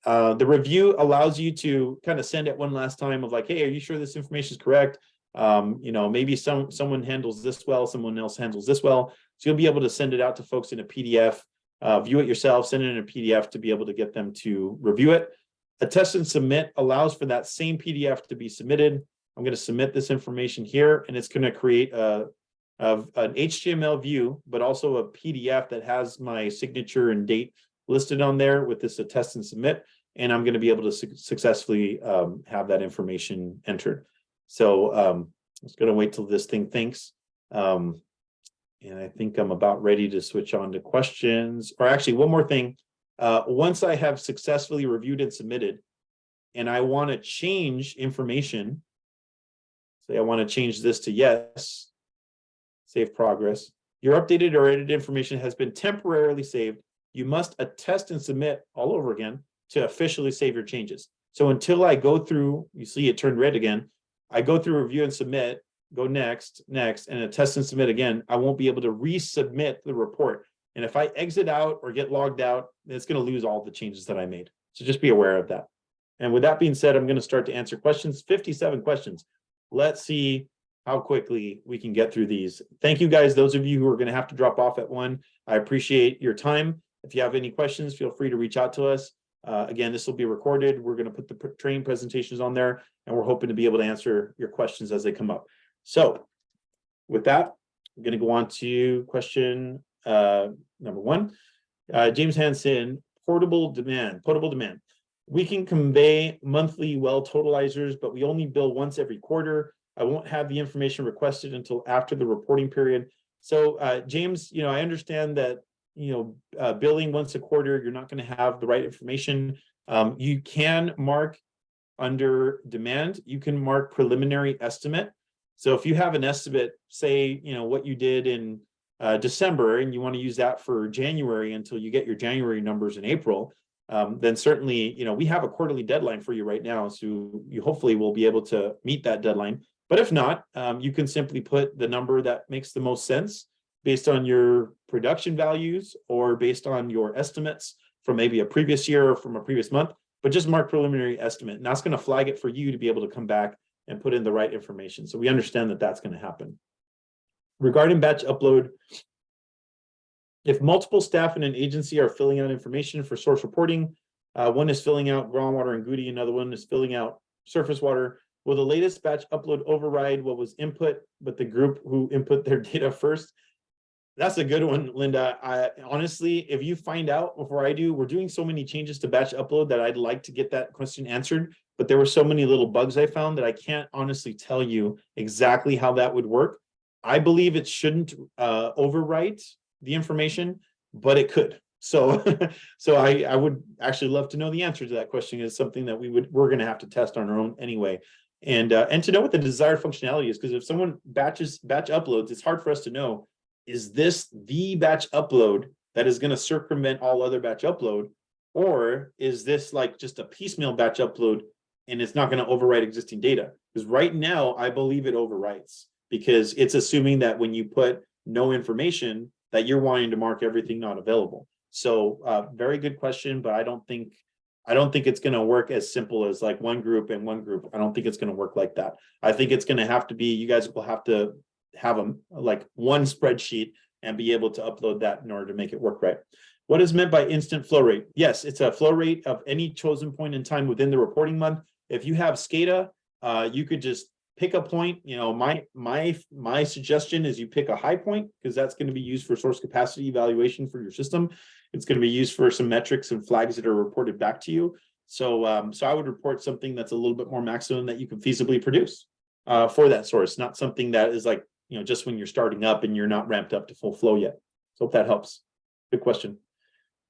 S1: The review allows you to kind of send it one last time of like, hey, are you sure this information is correct? Maybe someone handles this well, someone else handles this well. So you'll be able to send it out to folks in a PDF, view it yourself, send it in a PDF to be able to get them to review it. Attest and submit allows for that same PDF to be submitted. I'm going to submit this information here, and it's going to create an HTML view, but also a PDF that has my signature and date listed on there with this attest and submit. And I'm going to be able to successfully have that information entered. So I'm just going to wait till this thing thinks. And I think I'm about ready to switch on to questions. Or actually, one more thing. Once I have successfully reviewed and submitted, and I want to change information, say I want to change this to yes, save progress. Your updated or edited information has been temporarily saved. You must attest and submit all over again to officially save your changes. So until I go through, you see it turned red again, I go through review and submit, go next, and attest and submit again, I won't be able to resubmit the report. And if I exit out or get logged out, it's going to lose all the changes that I made. So just be aware of that. And with that being said, I'm going to start to answer questions, 57 questions. Let's see how quickly we can get through these. Thank you guys, those of you who are going to have to drop off at 1. I appreciate your time. If you have any questions, feel free to reach out to us. Again, this will be recorded. We're going to put the training presentations on there, and we're hoping to be able to answer your questions as they come up. So with that, I'm going to go on to question number 1. James Hansen, potable demand. We can convey monthly well totalizers, but we only bill once every quarter. I won't have the information requested until after the reporting period. So James, I understand that billing once a quarter, you're not going to have the right information. You can mark under demand, you can mark preliminary estimate. So if you have an estimate, say, what you did in December, and you want to use that for January until you get your January numbers in April, then certainly, we have a quarterly deadline for you right now. So you hopefully will be able to meet that deadline. But if not, you can simply put the number that makes the most sense based on your production values or based on your estimates from maybe a previous year or from a previous month, but just mark preliminary estimate. And that's going to flag it for you to be able to come back and put in the right information. So we understand that that's going to happen. Regarding batch upload, if multiple staff in an agency are filling out information for source reporting, one is filling out groundwater and GUDI, another one is filling out surface water, will the latest batch upload override what was input, but the group who input their data first? That's a good one, Linda. Honestly, if you find out before I do, we're doing so many changes to batch upload that I'd like to get that question answered, but there were so many little bugs I found that I can't honestly tell you exactly how that would work. I believe it shouldn't overwrite the information, but it could. So, I would actually love to know the answer to that question. Is something that we're going to have to test on our own anyway, and to know what the desired functionality is, because if someone batch uploads, it's hard for us to know, is this the batch upload that is going to circumvent all other batch upload, or is this like just a piecemeal batch upload and it's not going to overwrite existing data? Because right now I believe it overwrites, because it's assuming that when you put no information that you're wanting to mark everything not available. So very good question, but I don't think it's going to work as simple as like one group and one group. I don't think it's going to work like that. I think it's going to have to be, you guys will have to have like one spreadsheet and be able to upload that in order to make it work right. What is meant by instant flow rate? Yes, it's a flow rate of any chosen point in time within the reporting month. If you have SCADA, you could just pick a point. My suggestion is you pick a high point, because that's going to be used for source capacity evaluation for your system. It's going to be used for some metrics and flags that are reported back to you. So I would report something that's a little bit more maximum that you can feasibly produce for that source, not something that is like, just when you're starting up and you're not ramped up to full flow yet. So hope that helps. Good question.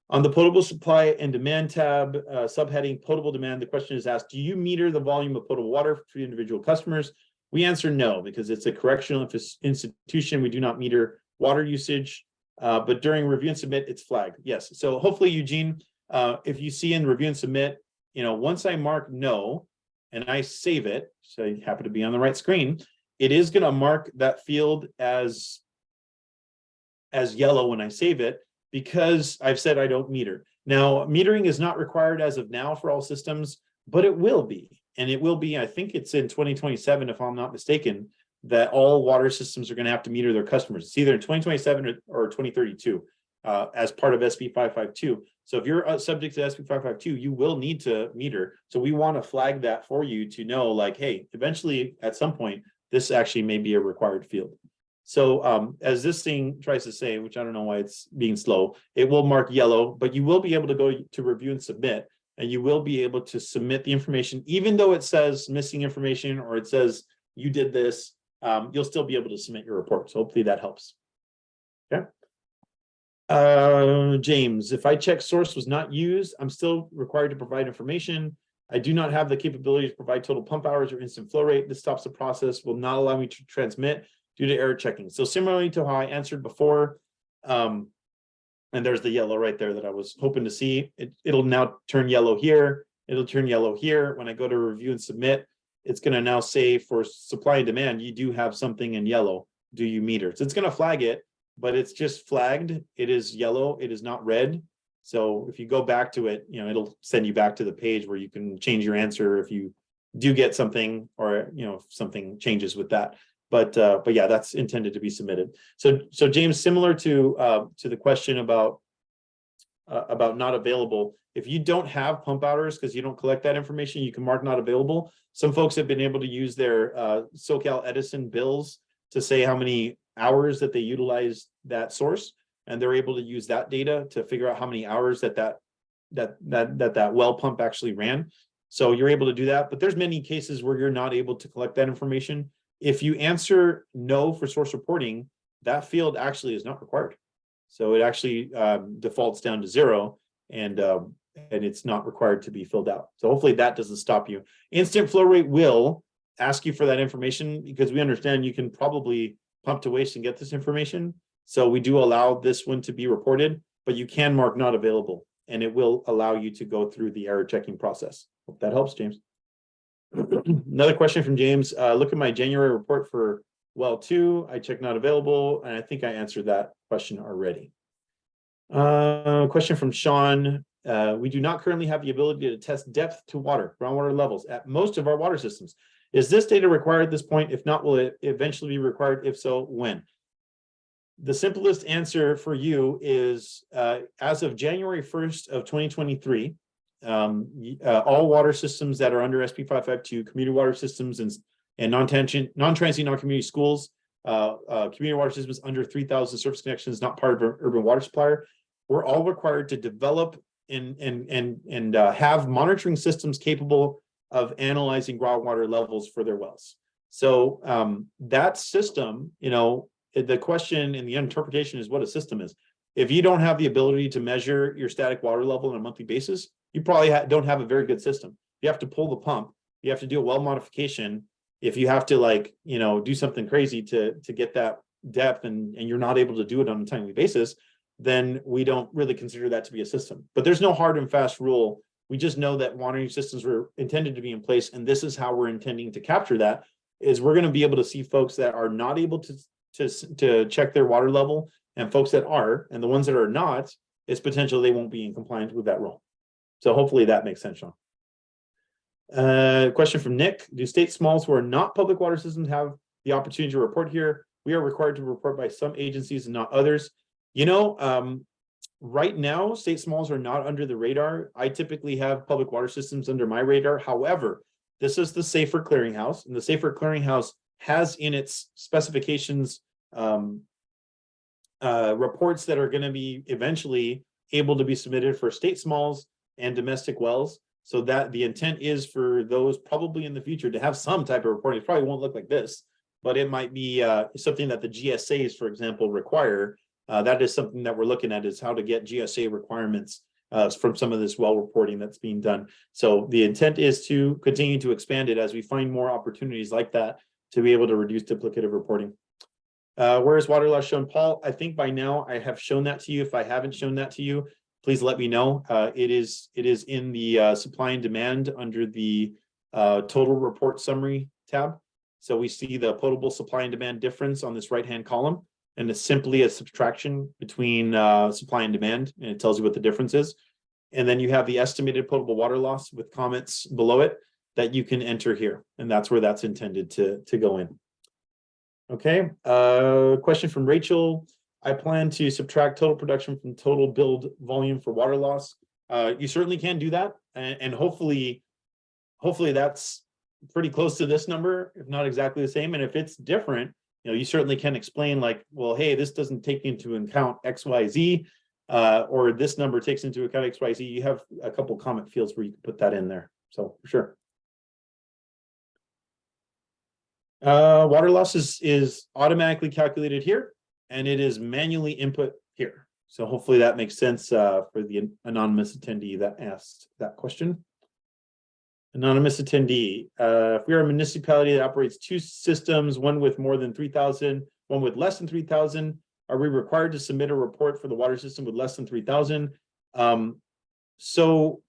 S1: On the potable supply and demand tab, subheading potable demand, the question is asked, do you meter the volume of potable water for individual customers? We answer no, because it's a correctional institution. We do not meter water usage, but during review and submit, it's flagged. Yes. So hopefully, Eugene, if you see in review and submit, once I mark no and I save it, so you happen to be on the right screen, it is going to mark that field as yellow when I save it, because I've said I don't meter. Now, metering is not required as of now for all systems, but it will be. And it will be, I think it's in 2027, if I'm not mistaken, that all water systems are going to have to meter their customers. It's either in 2027 or 2032 as part of SB 552. So if you're subject to SB 552, you will need to meter. So we want to flag that for you to know, like, hey, eventually at some point, this actually may be a required field. So as this thing tries to say, which I don't know why it's being slow, it will mark yellow, but you will be able to go to review and submit, and you will be able to submit the information, even though it says missing information or it says you did this, you'll still be able to submit your report. So hopefully that helps. Okay. James, if I check source was not used, I'm still required to provide information. I do not have the capability to provide total pump hours or instant flow rate. This stops the process, will not allow me to transmit due to error checking. So similarly to how I answered before, and there's the yellow right there that I was hoping to see. It'll now turn yellow here. It'll turn yellow here. When I go to review and submit, it's going to now say for supply and demand, you do have something in yellow. Do you meter? So it's going to flag it, but it's just flagged. It is yellow. It is not red. So if you go back to it, you know, it'll send you back to the page where you can change your answer if you do get something, or, you know, if something changes with that. But yeah, that's intended to be submitted. So James, similar to the question about not available, if you don't have pump hours because you don't collect that information, you can mark not available. Some folks have been able to use their SoCal Edison bills to say how many hours that they utilize that source, and they're able to use that data to figure out how many hours that well pump actually ran. So you're able to do that, but there's many cases where you're not able to collect that information. If you answer no for source reporting, that field actually is not required. So it actually defaults down to 0, and it's not required to be filled out. So hopefully that doesn't stop you. Instant flow rate will ask you for that information because we understand you can probably pump to waste and get this information. So we do allow this one to be reported, but you can mark not available, and it will allow you to go through the error checking process. Hope that helps, James. Another question from James. Look at my January report for well 2. I checked not available, and I think I answered that question already. Question from Sean. We do not currently have the ability to test depth to water, groundwater levels at most of our water systems. Is this data required at this point? If not, will it eventually be required? If so, when? The simplest answer for you is as of January 1st of 2023, all water systems that are under SB 552, community water systems and non-transient, non-community schools, community water systems under 3,000 surface connections, not part of an urban water supplier, we're all required to develop and have monitoring systems capable of analyzing groundwater levels for their wells. So that system, you know, the question and the interpretation is what a system is. If you don't have the ability to measure your static water level on a monthly basis, you probably don't have a very good system. You have to pull the pump. You have to do a well modification. If you have to, like, you know, do something crazy to get that depth and you're not able to do it on a timely basis, then we don't really consider that to be a system. But there's no hard and fast rule. We just know that monitoring systems were intended to be in place, and this is how we're intending to capture that. Is we're going to be able to see folks that are not able to check their water level, and folks that are, and the ones that are not, it's potential they won't be in compliance with that rule. So hopefully that makes sense, Sean. Question from Nick. Do state smalls who are not public water systems have the opportunity to report here? We are required to report by some agencies and not others. You know, right now, state smalls are not under the radar. I typically have public water systems under my radar. However, this is the Safer Clearinghouse, and the Safer Clearinghouse has in its specifications reports that are going to be eventually able to be submitted for state smalls and domestic wells. So that the intent is for those probably in the future to have some type of reporting. It probably won't look like this, but it might be something that the GSAs, for example, require. That is something that we're looking at, is how to get GSA requirements from some of this well reporting that's being done. So the intent is to continue to expand it as we find more opportunities like that to be able to reduce duplicative reporting. Where is water loss shown, Paul? I think by now I have shown that to you. If I haven't shown that to you, please let me know. It is in the supply and demand under the total report summary tab. So we see the potable supply and demand difference on this right-hand column, and it's simply a subtraction between supply and demand, and it tells you what the difference is. And then you have the estimated potable water loss with comments below it that you can enter here. And that's where that's intended to go in. Okay, question from Rachel. I plan to subtract total production from total build volume for water loss. You certainly can do that. And hopefully that's pretty close to this number, if not exactly the same. And if it's different, you certainly can explain like, well, hey, this doesn't take into account X, Y, Z, or this number takes into account X, Y, Z. You have a couple comment fields where you can put that in there. So for sure. Water loss is automatically calculated here, and it is manually input here. So hopefully that makes sense for the anonymous attendee that asked that question. Anonymous attendee, if we are a municipality that operates two systems, one with more than 3,000, one with less than 3,000, are we required to submit a report for the water system with less than 3,000? So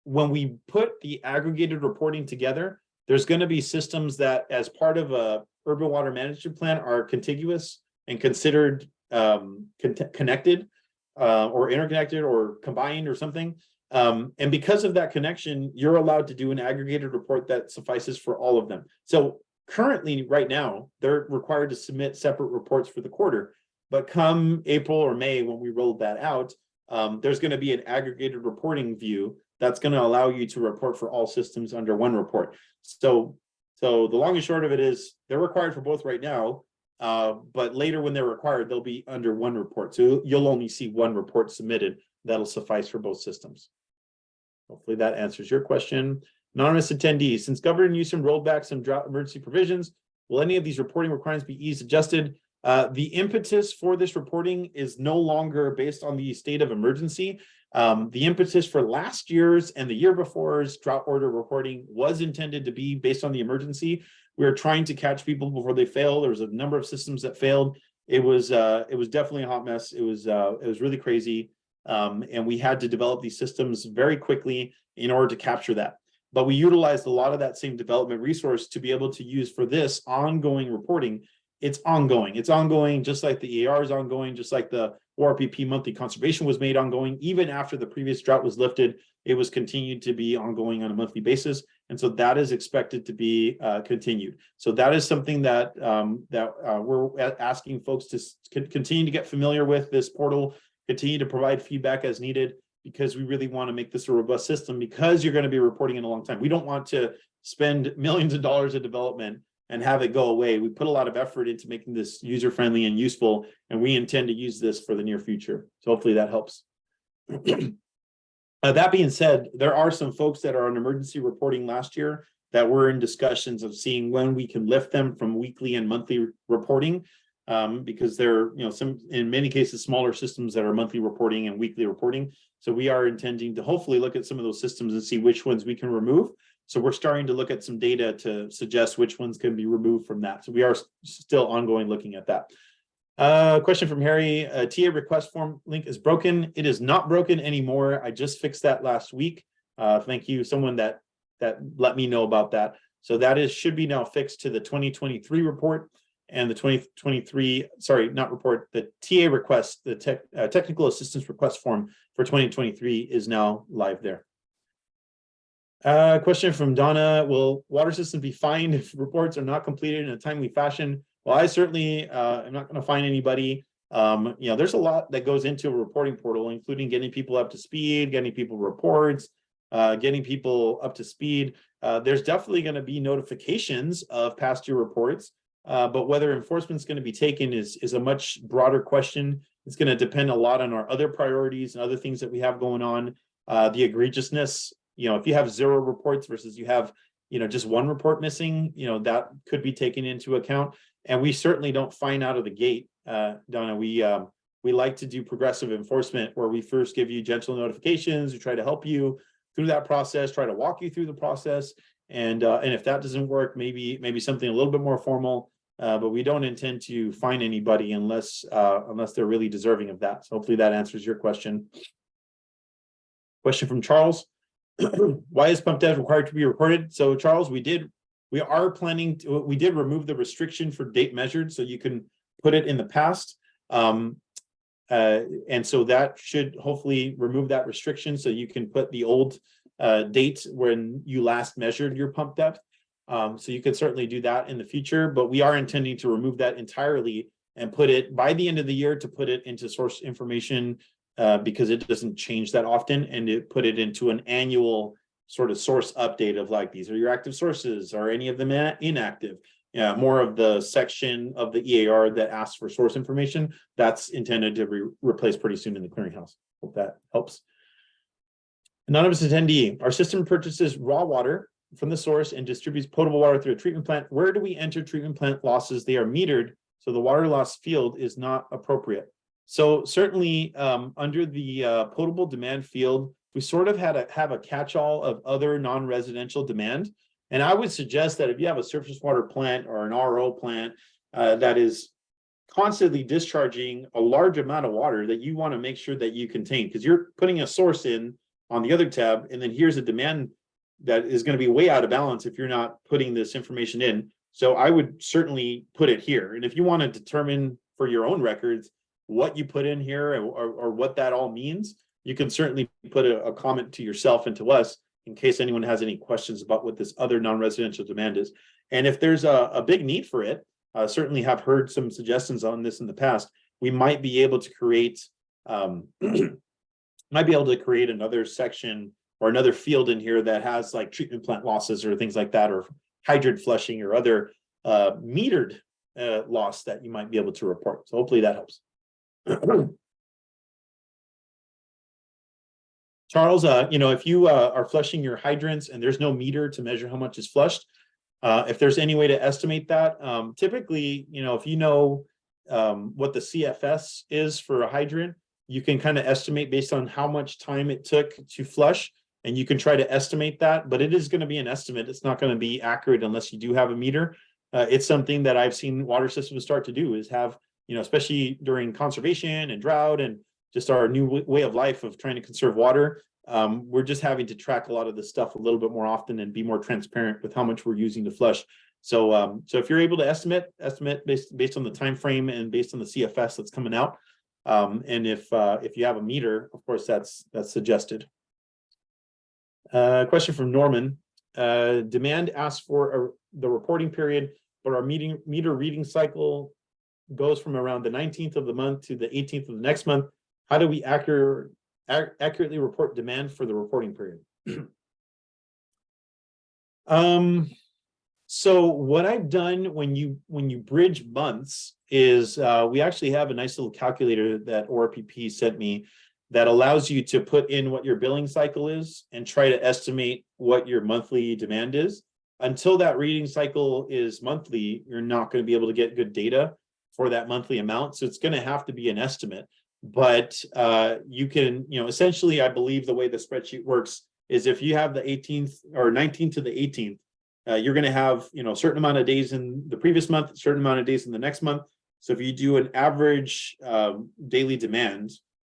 S1: when we put the aggregated reporting together, there's going to be systems that, as part of a urban water management plan, are contiguous and considered connected or interconnected or combined or something. And because of that connection, you're allowed to do an aggregated report that suffices for all of them. So currently, right now, they're required to submit separate reports for the quarter. But come April or May, when we roll that out, there's going to be an aggregated reporting view that's going to allow you to report for all systems under one report. So the long and short of it is they're required for both right now, but later when they're required, they'll be under one report. So you'll only see one report submitted. That'll suffice for both systems. Hopefully that answers your question. Anonymous attendees, since Governor Newsom rolled back some drought emergency provisions, will any of these reporting requirements be eased adjusted? The impetus for this reporting is no longer based on the state of emergency. The impetus for last year's and the year before's drought order reporting was intended to be based on the emergency. We were trying to catch people before they fail. There was a number of systems that failed. It was definitely a hot mess. It was really crazy. And we had to develop these systems very quickly in order to capture that. But we utilized a lot of that same development resource to be able to use for this ongoing reporting. It's ongoing. It's ongoing, just like the EAR is ongoing, just like the ORPP monthly conservation was made ongoing. Even after the previous drought was lifted, it was continued to be ongoing on a monthly basis. And so that is expected to be continued. So that is something that we're asking folks to continue to get familiar with this portal, continue to provide feedback as needed, because we really want to make this a robust system, because you're going to be reporting in a long time. We don't want to spend millions of dollars of development and have it go away. We put a lot of effort into making this user-friendly and useful, and we intend to use this for the near future. So hopefully that helps. That being said, there are some folks that are on emergency reporting last year that we're in discussions of seeing when we can lift them from weekly and monthly reporting, because they're, in many cases, smaller systems that are monthly reporting and weekly reporting. So we are intending to hopefully look at some of those systems and see which ones we can remove. So we're starting to look at some data to suggest which ones can be removed from that. So we are still ongoing looking at that. Question from Harry, TA request form link is broken. It is not broken anymore. I just fixed that last week. Thank you, someone that let me know about that. So that should be now fixed to the 2023 report, and the 2023, sorry, not report, the TA request, the technical assistance request form for 2023 is now live there. Question from Donna, will water systems be fined if reports are not completed in a timely fashion? Well, I certainly am not going to fine anybody. There's a lot that goes into a reporting portal, including getting people up to speed, getting people reports, getting people up to speed. There's definitely going to be notifications of past year reports, but whether enforcement is going to be taken is a much broader question. It's going to depend a lot on our other priorities and other things that we have going on. The egregiousness, if you have 0 reports versus you have, just 1 report missing, that could be taken into account. And we certainly don't fine out of the gate, Donna. We like to do progressive enforcement, where we first give you gentle notifications. We try to help you through that process, try to walk you through the process. And if that doesn't work, maybe something a little bit more formal, but we don't intend to fine anybody unless they're really deserving of that. So hopefully that answers your question. Question from Charles. Why is pump data required to be recorded? So Charles, we did remove the restriction for date measured, so you can put it in the past. And so that should hopefully remove that restriction, so you can put the old date when you last measured your pump depth. So you could certainly do that in the future, but we are intending to remove that entirely and put it by the end of the year, to put it into source information, because it doesn't change that often, and to put it into an annual sort of source update of like, these are your active sources, are any of them inactive? Yeah, more of the section of the EAR that asks for source information, that's intended to be replaced pretty soon in the clearinghouse. Hope that helps. Anonymous attendee, our system purchases raw water from the source and distributes potable water through a treatment plant. Where do we enter treatment plant losses? They are metered, so the water loss field is not appropriate. So certainly under the potable demand field, we sort of have a catch-all of other non-residential demand. And I would suggest that if you have a surface water plant or an RO plant that is constantly discharging a large amount of water, that you want to make sure that you contain, because you're putting a source in on the other tab, and then here's a demand that is going to be way out of balance if you're not putting this information in. So I would certainly put it here. And if you want to determine for your own records what you put in here, or what that all means, you can certainly put a comment to yourself and to us in case anyone has any questions about what this other non-residential demand is. And if there's a big need for it, certainly have heard some suggestions on this in the past, we might be able to create another section or another field in here that has like treatment plant losses or things like that, or hydrant flushing or other metered loss that you might be able to report. So hopefully that helps. Charles, if you are flushing your hydrants and there's no meter to measure how much is flushed, if there's any way to estimate that, typically, if you know what the CFS is for a hydrant, you can kind of estimate based on how much time it took to flush, and you can try to estimate that, but it is going to be an estimate. It's not going to be accurate unless you do have a meter. It's something that I've seen water systems start to do, is have, especially during conservation and drought and just our new way of life of trying to conserve water. We're just having to track a lot of this stuff a little bit more often and be more transparent with how much we're using to flush. So if you're able to estimate based on the time frame and based on the CFS that's coming out, and if you have a meter, of course, that's suggested. Question from Norman. Demand asks for the reporting period, but our meter reading cycle goes from around the 19th of the month to the 18th of the next month. How do we accurately report demand for the reporting period? So what I've done when you bridge months is we actually have a nice little calculator that ORPP sent me that allows you to put in what your billing cycle is and try to estimate what your monthly demand is. Until that reading cycle is monthly, you're not going to be able to get good data for that monthly amount. So it's going to have to be an estimate. But you can, essentially, I believe the way the spreadsheet works is if you have the 18th or 19th to the 18th, you're going to have, a certain amount of days in the previous month, a certain amount of days in the next month. So if you do an average daily demand,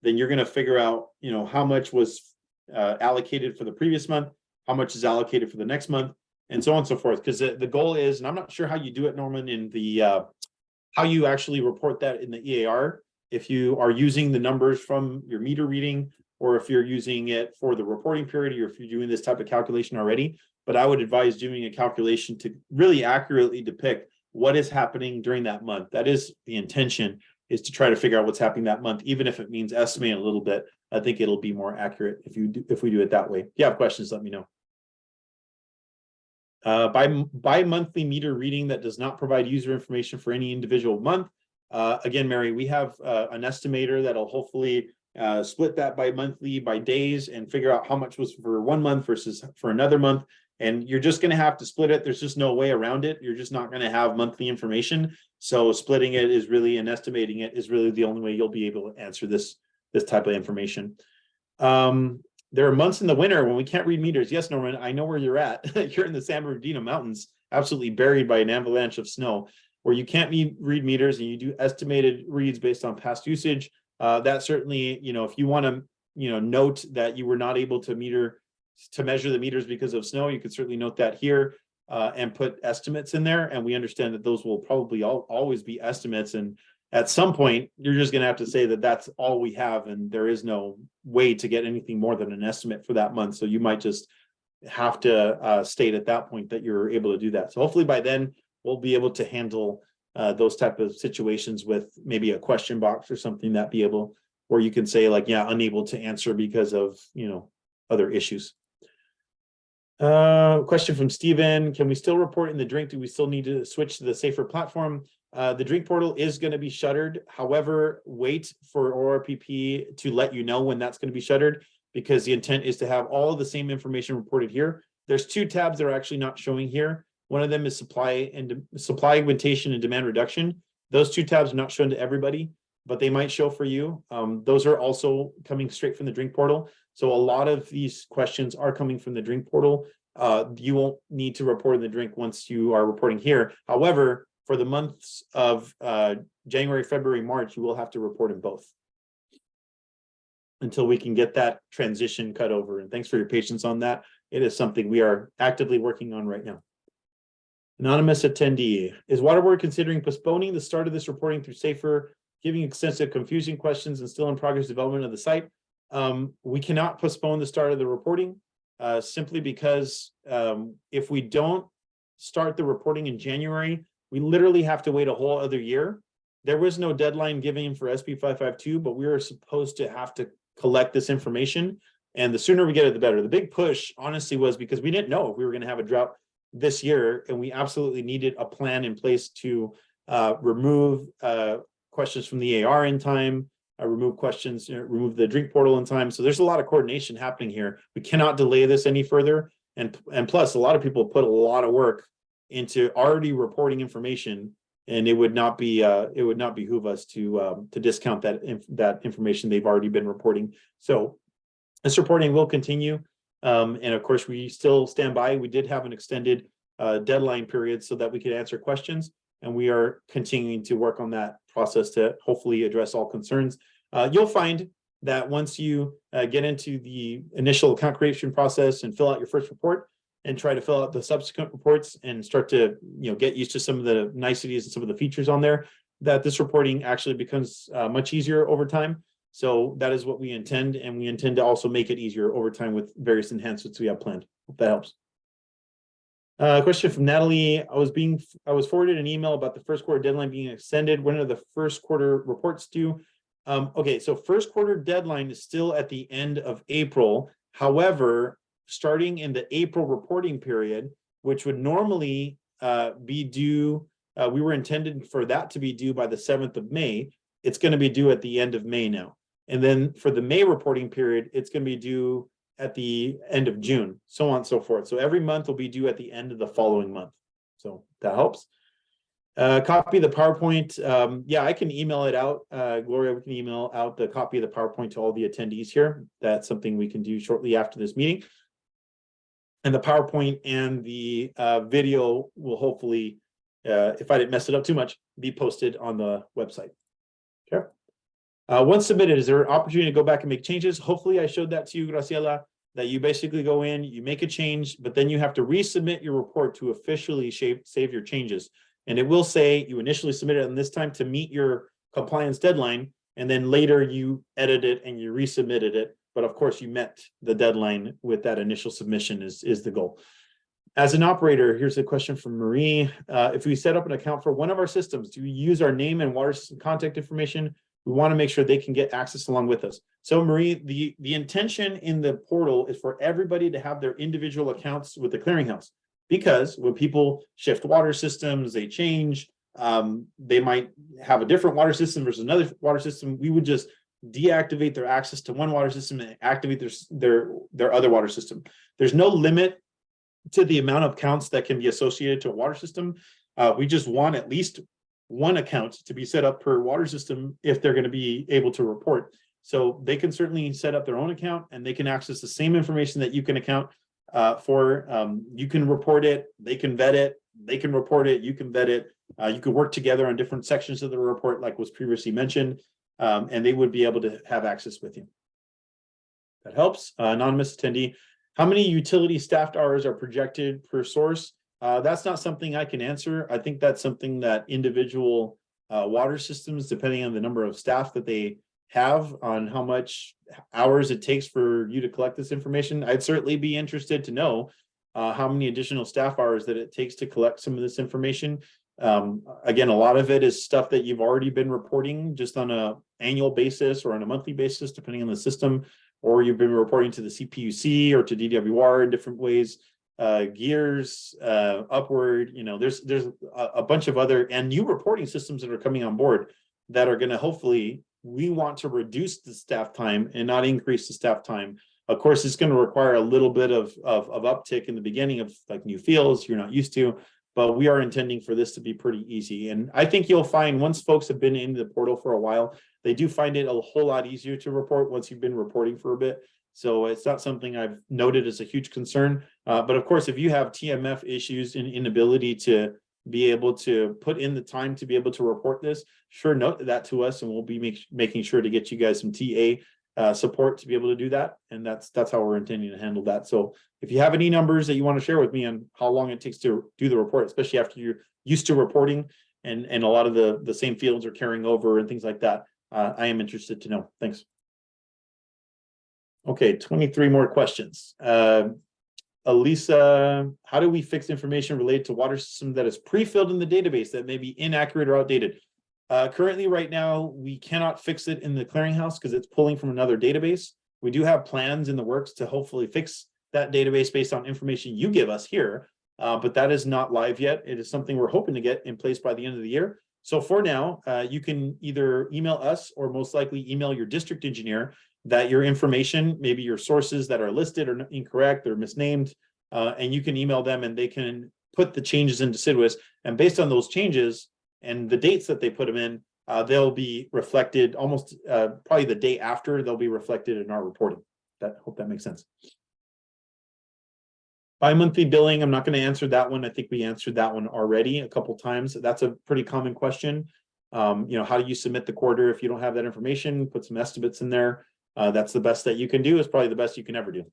S1: then you're going to figure out, how much was allocated for the previous month, how much is allocated for the next month, and so on and so forth. Because the goal is, and I'm not sure how you do it, Norman, in the how you actually report that in the EAR, if you are using the numbers from your meter reading, or if you're using it for the reporting period, or if you're doing this type of calculation already. But I would advise doing a calculation to really accurately depict what is happening during that month. That is the intention, is to try to figure out what's happening that month, even if it means estimating a little bit. I think it'll be more accurate if we do it that way. If you have questions, let me know. By monthly meter reading that does not provide user information for any individual month. Again, Mary, we have an estimator that'll hopefully split that by monthly, by days, and figure out how much was for 1 month versus for another month. And you're just going to have to split it. There's just no way around it. You're just not going to have monthly information. So splitting it is really, and estimating it is really the only way you'll be able to answer this type of information. There are months in the winter when we can't read meters. Yes, Norman, I know where you're at. You're in the San Bernardino Mountains, absolutely buried by an avalanche of snow, where you can't read meters and you do estimated reads based on past usage. That certainly, if you want to, note that you were not able to measure the meters because of snow, you could certainly note that here and put estimates in there. And we understand that those will probably always be estimates. And at some point, you're just going to have to say that that's all we have, and there is no way to get anything more than an estimate for that month. So you might just have to state at that point that you're able to do that. So hopefully by then we'll be able to handle those type of situations with maybe a question box or something that be able, where you can say like, yeah, unable to answer because of, other issues. Question from Steven. Can we still report in the drink? Do we still need to switch to the safer platform? The drink portal is going to be shuttered. However, wait for ORPP to let you know when that's going to be shuttered, because the intent is to have all of the same information reported here. There's two tabs that are actually not showing here. One of them is supply augmentation and demand reduction. Those two tabs are not shown to everybody, but they might show for you. Those are also coming straight from the drink portal. So a lot of these questions are coming from the drink portal. You won't need to report in the drink once you are reporting here. However, for the months of January, February, March, you will have to report in both until we can get that transition cut over. And thanks for your patience on that. It is something we are actively working on right now. Anonymous attendee. Is Water Board considering postponing the start of this reporting through safer, giving extensive confusing questions and still in progress development of the site? We cannot postpone the start of the reporting simply because if we don't start the reporting in January, we literally have to wait a whole other year. There was no deadline given for SB 552, but we are supposed to have to collect this information. And the sooner we get it, the better. The big push, honestly, was because we didn't know if we were going to have a drought this year, and we absolutely needed a plan in place to remove questions from the AR in time, remove questions, remove the drink portal in time. So there's a lot of coordination happening here. We cannot delay this any further. And plus, a lot of people put a lot of work into already reporting information, and it would not behoove us to discount that information they've already been reporting. So this reporting will continue. And of course, we still stand by. We did have an extended deadline period so that we could answer questions, and we are continuing to work on that process to hopefully address all concerns. You'll find that once you get into the initial account creation process and fill out your first report and try to fill out the subsequent reports and start to get used to some of the niceties and some of the features on there, that this reporting actually becomes much easier over time. So that is what we intend, and we intend to also make it easier over time with various enhancements we have planned. Hope that helps. Question from Natalie. I was forwarded an email about the first quarter deadline being extended. When are the first quarter reports due? Okay, so first quarter deadline is still at the end of April. However, starting in the April reporting period, which would normally be due, we were intended for that to be due by the 7th of May. It's going to be due at the end of May now. And then for the May reporting period, it's going to be due at the end of June, so on and so forth. So every month will be due at the end of the following month. So that helps. Copy the PowerPoint. Yeah, I can email it out. Gloria, we can email out the copy of the PowerPoint to all the attendees here. That's something we can do shortly after this meeting. And the PowerPoint and the video will hopefully, if I didn't mess it up too much, be posted on the website. Okay. Once submitted, is there an opportunity to go back and make changes? Hopefully I showed that to you, Graciela, that you basically go in, you make a change, but then you have to resubmit your report to officially save your changes. And it will say you initially submitted it, and this time to meet your compliance deadline, and then later you edit it and you resubmitted it. But of course you met the deadline with that initial submission is the goal. As an operator, here's a question from Marie. If we set up an account for one of our systems, do we use our name and water system contact information? We want to make sure they can get access along with us. So Marie, the intention in the portal is for everybody to have their individual accounts with the clearinghouse, because when people shift water systems, they change, they might have a different water system versus another water system. We would just deactivate their access to one water system and activate their other water system. There's no limit to the amount of accounts that can be associated to a water system. We just want at least one account to be set up per water system if they're going to be able to report. So they can certainly set up their own account, and they can access the same information that you can account for. You can report it, they can vet it, they can report it, you can vet it. You could work together on different sections of the report like was previously mentioned, and they would be able to have access with you. That helps. Anonymous attendee. How many utility staffed hours are projected per source? That's not something I can answer. I think that's something that individual water systems, depending on the number of staff that they have, on how much hours it takes for you to collect this information. I'd certainly be interested to know how many additional staff hours that it takes to collect some of this information. Again, a lot of it is stuff that you've already been reporting just on a annual basis or on a monthly basis, depending on the system, or you've been reporting to the CPUC or to DWR in different ways. Gears, upward, there's a bunch of other and new reporting systems that are coming on board that are going to hopefully, we want to reduce the staff time and not increase the staff time. Of course, it's going to require a little bit of uptick in the beginning of like new fields you're not used to, but we are intending for this to be pretty easy. And I think you'll find once folks have been in the portal for a while, they do find it a whole lot easier to report once you've been reporting for a bit. So it's not something I've noted as a huge concern. But of course, if you have TMF issues and inability to be able to put in the time to be able to report this, sure, note that to us, and we'll be making sure to get you guys some TA support to be able to do that. And that's how we're intending to handle that. So if you have any numbers that you want to share with me on how long it takes to do the report, especially after you're used to reporting and a lot of the same fields are carrying over and things like that, I am interested to know. Thanks. Okay, 23 more questions. Elisa, how do we fix information related to water system that is pre-filled in the database that may be inaccurate or outdated? Currently, right now, we cannot fix it in the clearinghouse because it's pulling from another database. We do have plans in the works to hopefully fix that database based on information you give us here, but that is not live yet. It is something we're hoping to get in place by the end of the year. So for now, you can either email us or most likely email your district engineer that your information, maybe your sources that are listed are incorrect or misnamed, and you can email them and they can put the changes into Deciduous. And based on those changes and the dates that they put them in, they'll be reflected almost probably the day after they'll be reflected in our reporting. Hope that makes sense. Bi-monthly billing, I'm not going to answer that one. I think we answered that one already a couple times. That's a pretty common question. How do you submit the quarter if you don't have that information? Put some estimates in there. That's the best that you can do. Is probably the best you can ever do.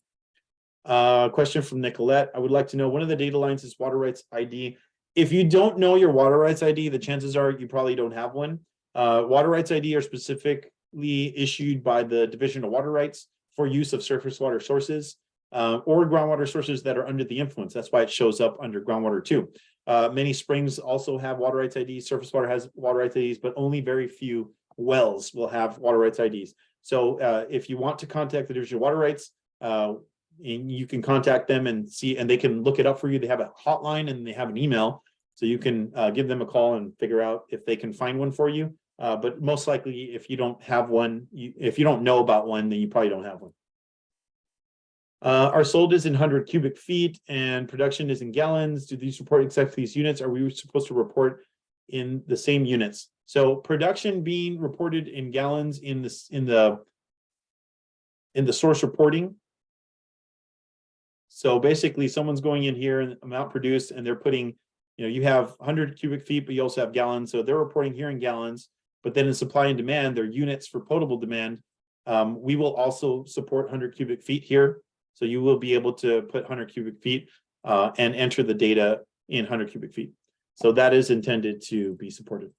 S1: Question from Nicolette. I would like to know, one of the data lines is water rights ID. If you don't know your water rights ID, the chances are you probably don't have one. Water rights ID are specifically issued by the Division of Water Rights for use of surface water sources or groundwater sources that are under the influence. That's why it shows up under groundwater too. Many springs also have water rights IDs. Surface water has water rights IDs, but only very few wells will have water rights IDs. So if you want to contact the Division of Water Rights, and you can contact them and see, and they can look it up for you. They have a hotline and they have an email, so you can give them a call and figure out if they can find one for you. But most likely, if you don't have one, if you don't know about one, then you probably don't have one. Our sold is in 100 cubic feet and production is in gallons. Do these report exactly these units? Are we supposed to report in the same units? So production being reported in gallons in the source reporting. So basically someone's going in here and amount produced and they're putting, you have 100 cubic feet, but you also have gallons. So they're reporting here in gallons, but then in supply and demand, they're units for potable demand. We will also support 100 cubic feet here. So you will be able to put 100 cubic feet and enter the data in 100 cubic feet. So that is intended to be supported.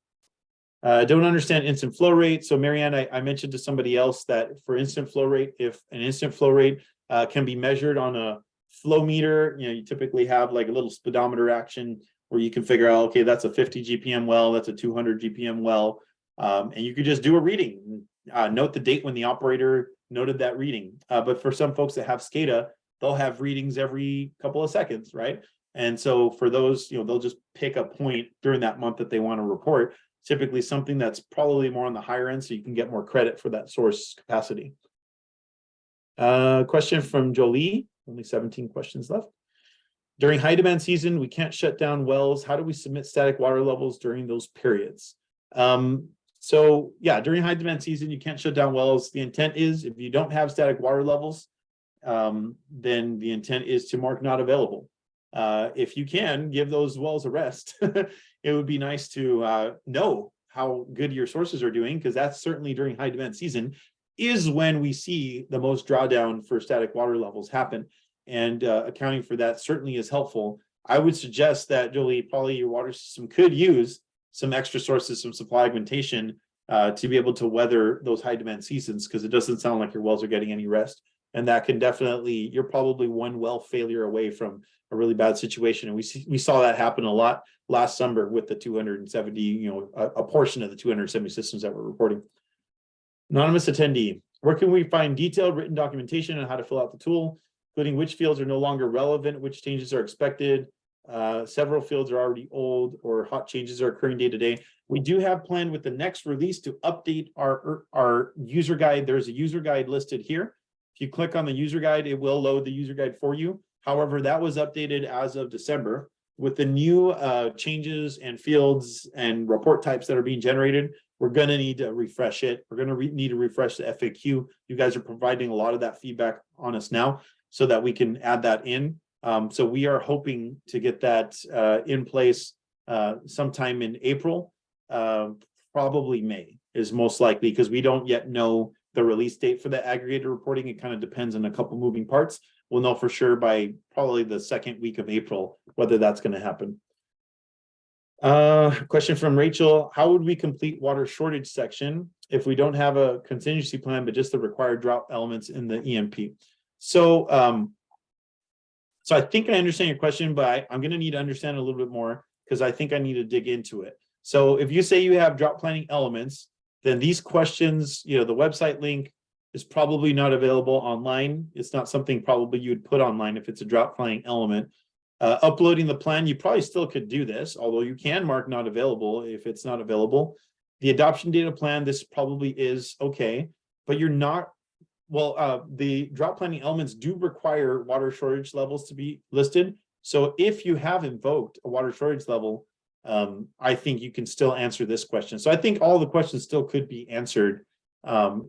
S1: Don't understand instant flow rate. So Marianne, I mentioned to somebody else that for instant flow rate, if an instant flow rate can be measured on a flow meter, you typically have like a little speedometer action where you can figure out, okay, that's a 50 GPM well, that's a 200 GPM well, and you could just do a reading. Note the date when the operator noted that reading. But for some folks that have SCADA, they'll have readings every couple of seconds, right? And so for those, they'll just pick a point during that month that they want to report, typically something that's probably more on the higher end so you can get more credit for that source capacity. Question from Jolie, only 17 questions left. During high demand season, we can't shut down wells. How do we submit static water levels during those periods? So yeah, during high demand season, you can't shut down wells. The intent is if you don't have static water levels, then the intent is to mark not available. If you can give those wells a rest, it would be nice to know how good your sources are doing, because that's certainly during high demand season is when we see the most drawdown for static water levels happen. And accounting for that certainly is helpful. I would suggest that, Jolie, probably your water system could use some extra sources, some supply augmentation to be able to weather those high demand seasons, because it doesn't sound like your wells are getting any rest. And that can definitely, you're probably one well failure away from a really bad situation. And we saw that happen a lot last summer with the 270, you know, a portion of the 270 systems that we're reporting. Anonymous attendee, where can we find detailed written documentation on how to fill out the tool, including which fields are no longer relevant, which changes are expected? Several fields are already old or hot changes are occurring day to day. We do have planned with the next release to update our user guide. There's a user guide listed here. If you click on the user guide, it will load the user guide for you. However, that was updated as of December. With the new changes and fields and report types that are being generated, we're going to need to refresh it. We're going to need to refresh the FAQ. You guys are providing a lot of that feedback on us now so that we can add that in. So we are hoping to get that in place sometime in April, probably May is most likely, because we don't yet know the release date for the aggregated reporting. It kind of depends on a couple moving parts. We'll know for sure by probably the second week of April whether that's going to happen. Question from Rachel: how would we complete water shortage section if we don't have a contingency plan but just the required drought elements in the EMP? So I think I understand your question, but I'm going to need to understand a little bit more, because I think I need to dig into it. So if you say you have drought planning elements, then these questions, you know, the website link is probably not available online. It's not something probably you would put online if it's a drought planning element. Uploading the plan, you probably still could do this, although you can mark not available if it's not available. The adoption data plan, this probably is okay, but you're not, well, the drought planning elements do require water shortage levels to be listed. So if you have invoked a water shortage level, I think you can still answer this question. So I think all the questions still could be answered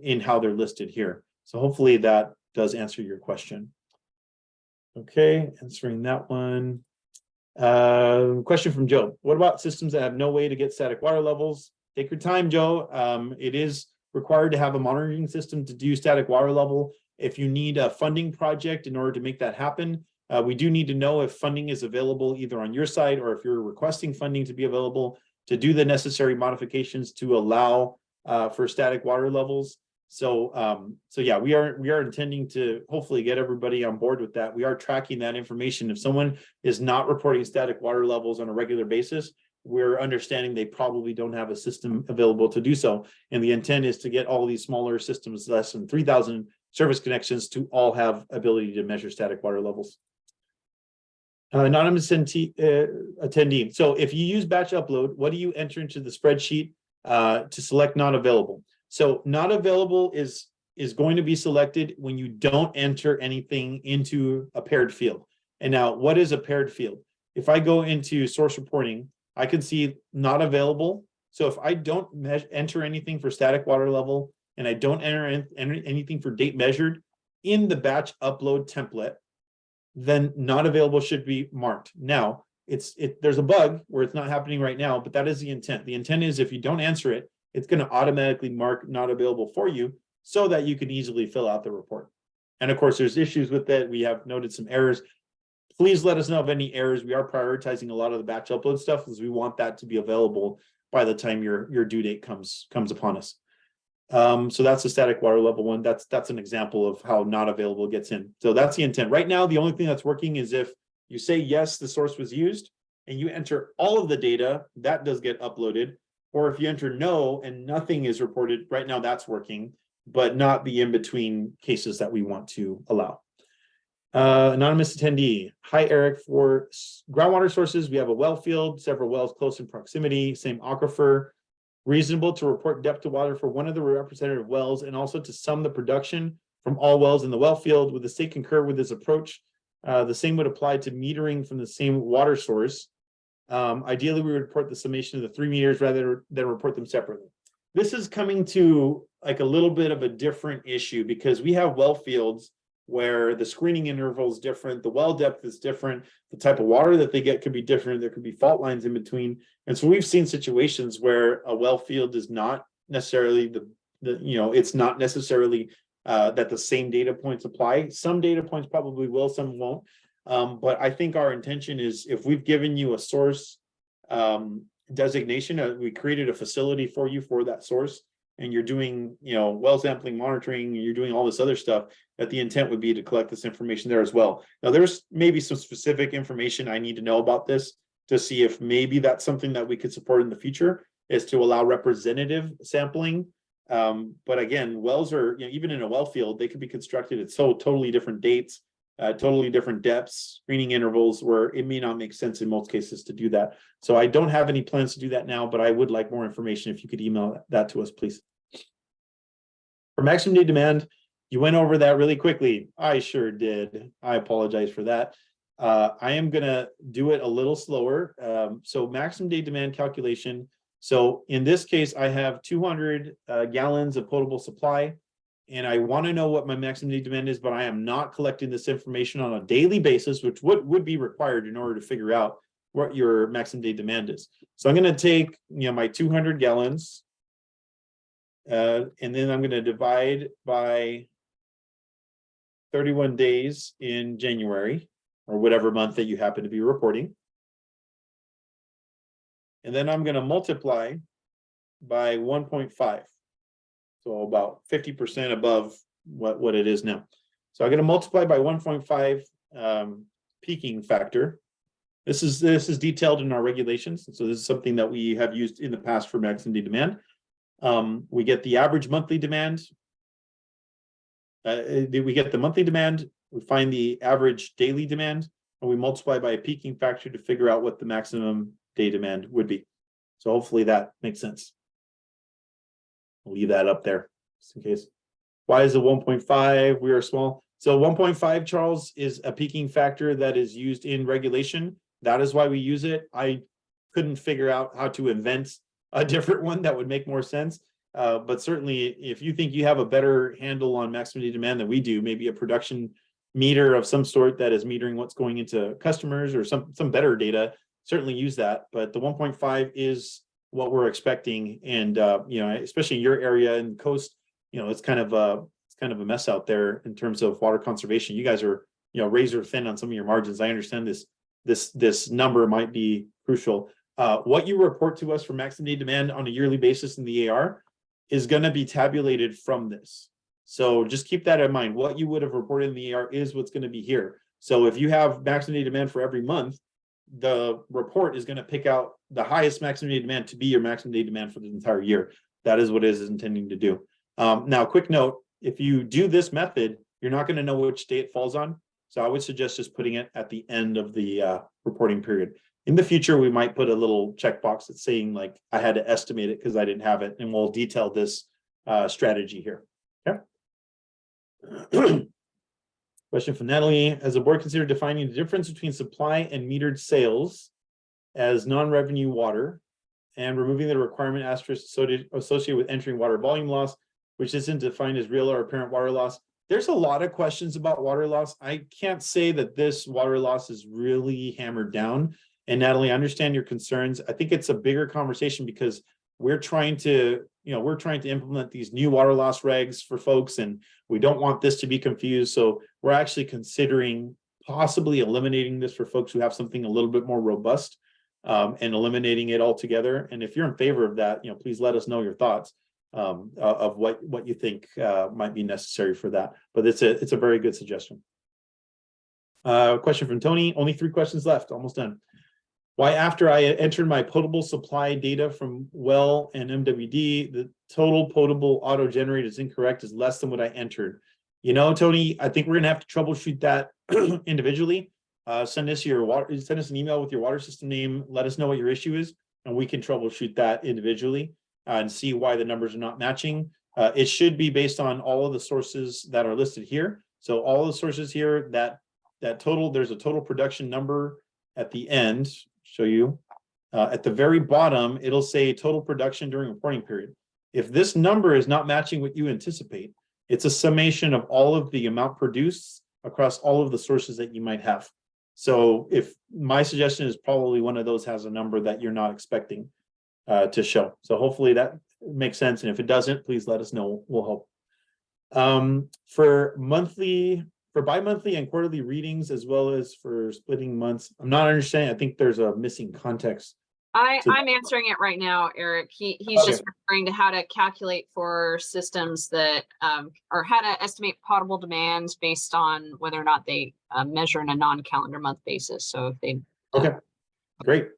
S1: in how they're listed here. So hopefully that does answer your question. Okay, answering that one. Question from Joe: what about systems that have no way to get static water levels? Take your time, Joe. It is required to have a monitoring system to do static water level. If you need a funding project in order to make that happen, we do need to know if funding is available either on your side, or if you're requesting funding to be available to do the necessary modifications to allow for static water levels. So yeah, we are intending to hopefully get everybody on board with that. We are tracking that information. If someone is not reporting static water levels on a regular basis, we're understanding they probably don't have a system available to do so. And the intent is to get all these smaller systems, less than 3,000 service connections, to all have ability to measure static water levels. Anonymous attendee. So if you use batch upload, what do you enter into the spreadsheet to select not available? So not available is going to be selected when you don't enter anything into a paired field. And now, what is a paired field? If I go into source reporting, I can see not available. So if I don't enter anything for static water level, and I don't enter anything for date measured in the batch upload template, then not available should be marked. Now, there's a bug where it's not happening right now, but that is the intent. The intent is if you don't answer it, it's going to automatically mark not available for you so that you can easily fill out the report. And of course, there's issues with that. We have noted some errors. Please let us know of any errors. We are prioritizing a lot of the batch upload stuff because we want that to be available by the time your due date comes upon us. So that's the static water level one. That's an example of how not available gets in. So that's the intent. Right now, the only thing that's working is if you say yes, the source was used, and you enter all of the data, that does get uploaded. Or if you enter no and nothing is reported, right now that's working, but not the in-between cases that we want to allow. Anonymous attendee. Hi, Eric. For groundwater sources, we have a well field, several wells close in proximity, same aquifer. Reasonable to report depth to water for one of the representative wells, and also to sum the production from all wells in the well field. Would the state concur with this approach? The same would apply to metering from the same water source. Ideally, we would report the summation of the 3 meters rather than report them separately. This is coming to like a little bit of a different issue, because we have well fields where the screening interval is different, the well depth is different, the type of water that they get could be different, there could be fault lines in between. And so we've seen situations where a well field is not necessarily it's not necessarily that the same data points apply. Some data points probably will, some won't. But I think our intention is, if we've given you a source designation. We created a facility for you for that source, and you're doing, well sampling, monitoring, and you're doing all this other stuff, that the intent would be to collect this information there as well. Now, there's maybe some specific information I need to know about this to see if maybe that's something that we could support in the future, is to allow representative sampling. But again, wells are, even in a well field, they could be constructed at so totally different dates, totally different depths, screening intervals, where it may not make sense in most cases to do that. So I don't have any plans to do that now, but I would like more information. If you could email that to us, please. For maximum day demand, you went over that really quickly. I sure did. I apologize for that. I am gonna do it a little slower. So maximum day demand calculation. So in this case, I have 200 gallons of potable supply, and I want to know what my maximum day demand is, but I am not collecting this information on a daily basis, which would be required in order to figure out what your maximum day demand is. So I'm going to take, my 200 gallons, and then I'm going to divide by 31 days in January, or whatever month that you happen to be reporting. And then I'm going to multiply by 1.5. So about 50% above what it is now. So I'm going to multiply by 1.5 peaking factor. This is detailed in our regulations. So this is something that we have used in the past for maximum day demand. We get the average monthly demand. We get the monthly demand. We find the average daily demand, and we multiply by a peaking factor to figure out what the maximum day demand would be. So hopefully that makes sense. I'll leave that up there just in case. Why is it 1.5? We are small. So 1.5, Charles, is a peaking factor that is used in regulation. That is why we use it. I couldn't figure out how to invent a different one that would make more sense. But certainly, if you think you have a better handle on maximum day demand than we do, maybe a production meter of some sort that is metering what's going into customers, or some better data, certainly use that. But the 1.5 is what we're expecting, and especially in your area and coast, it's kind of a mess out there in terms of water conservation. You guys are razor thin on some of your margins. I understand this number might be crucial. What you report to us for maximum day demand on a yearly basis in the AR is going to be tabulated from this. So just keep that in mind. What you would have reported in the AR is what's going to be here. So if you have maximum day demand for every month, the report is going to pick out the highest maximum day demand to be your maximum day demand for the entire year. That is what it is intending to do. Now, quick note, if you do this method, you're not going to know which day it falls on. So I would suggest just putting it at the end of the reporting period. In the future, we might put a little checkbox that's saying, like, I had to estimate it because I didn't have it, and we'll detail this strategy here. Okay. Question from Natalie: has the board considered defining the difference between supply and metered sales as non-revenue water, and removing the requirement asterisk associated with entering water volume loss, which isn't defined as real or apparent water loss? There's a lot of questions about water loss. I can't say that this water loss is really hammered down. And Natalie, I understand your concerns. I think it's a bigger conversation because we're trying to implement these new water loss regs for folks, and we don't want this to be confused. So we're actually considering possibly eliminating this for folks who have something a little bit more robust, and eliminating it altogether. And if you're in favor of that, please let us know your thoughts of what you think might be necessary for that. But it's a very good suggestion. Question from Tony. Only 3 questions left. Almost done. Why, after I entered my potable supply data from well and MWD, the total potable auto generated is incorrect, is less than what I entered? Tony, I think we're gonna have to troubleshoot that individually. Send us an email with your water system name. Let us know what your issue is, and we can troubleshoot that individually and see why the numbers are not matching. It should be based on all of the sources that are listed here. So all the sources here, that total, there's a total production number at the end. Show you at the very bottom, it'll say total production during reporting period. If this number is not matching what you anticipate, it's a summation of all of the amount produced across all of the sources that you might have. So if my suggestion is, probably one of those has a number that you're not expecting to show. So hopefully that makes sense. And if it doesn't, please let us know. We'll help. For bi-monthly and quarterly readings, as well as for splitting months, I'm not understanding. I think there's a missing context.
S2: I'm answering it right now, Eric. He's
S1: Okay.
S2: just referring to how to calculate for systems that, or how to estimate potable demands based on whether or not they measure in a non-calendar month basis. So if they.
S1: Okay, great.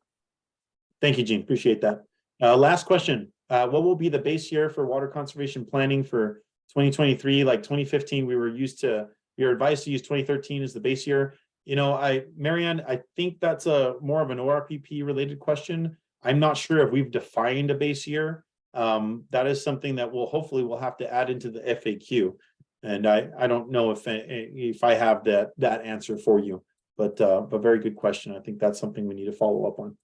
S1: Thank you, Gene. Appreciate that. Last question. What will be the base year for water conservation planning for 2023? Like 2015, we were advised to use 2013 as the base year. You know, Marianne, I think that's more of an ORPP related question. I'm not sure if we've defined a base year. That is something that we'll have to add into the FAQ. And I don't know if I have that answer for you, but very good question. I think that's something we need to follow up on.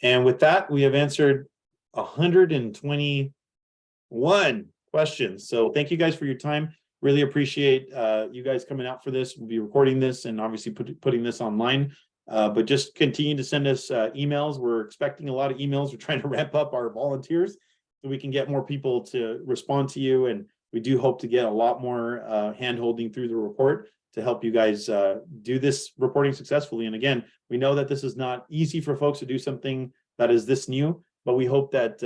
S1: And with that, we have answered 121 questions. So thank you guys for your time. Really appreciate you guys coming out for this. We'll be recording this and obviously putting this online. But just continue to send us emails. We're expecting a lot of emails. We're trying to ramp up our volunteers so we can get more people to respond to you. And we do hope to get a lot more hand-holding through the report to help you guys do this reporting successfully. And again, we know that this is not easy for folks to do something that is this new, but we hope that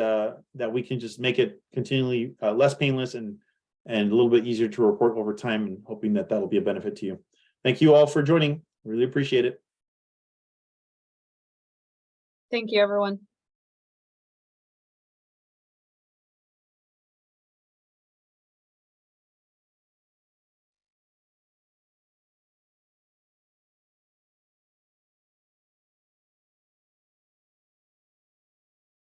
S1: that we can just make it continually less painless and a little bit easier to report over time, and hoping that that'll be a benefit to you. Thank you all for joining. Really appreciate it.
S2: Thank you, everyone.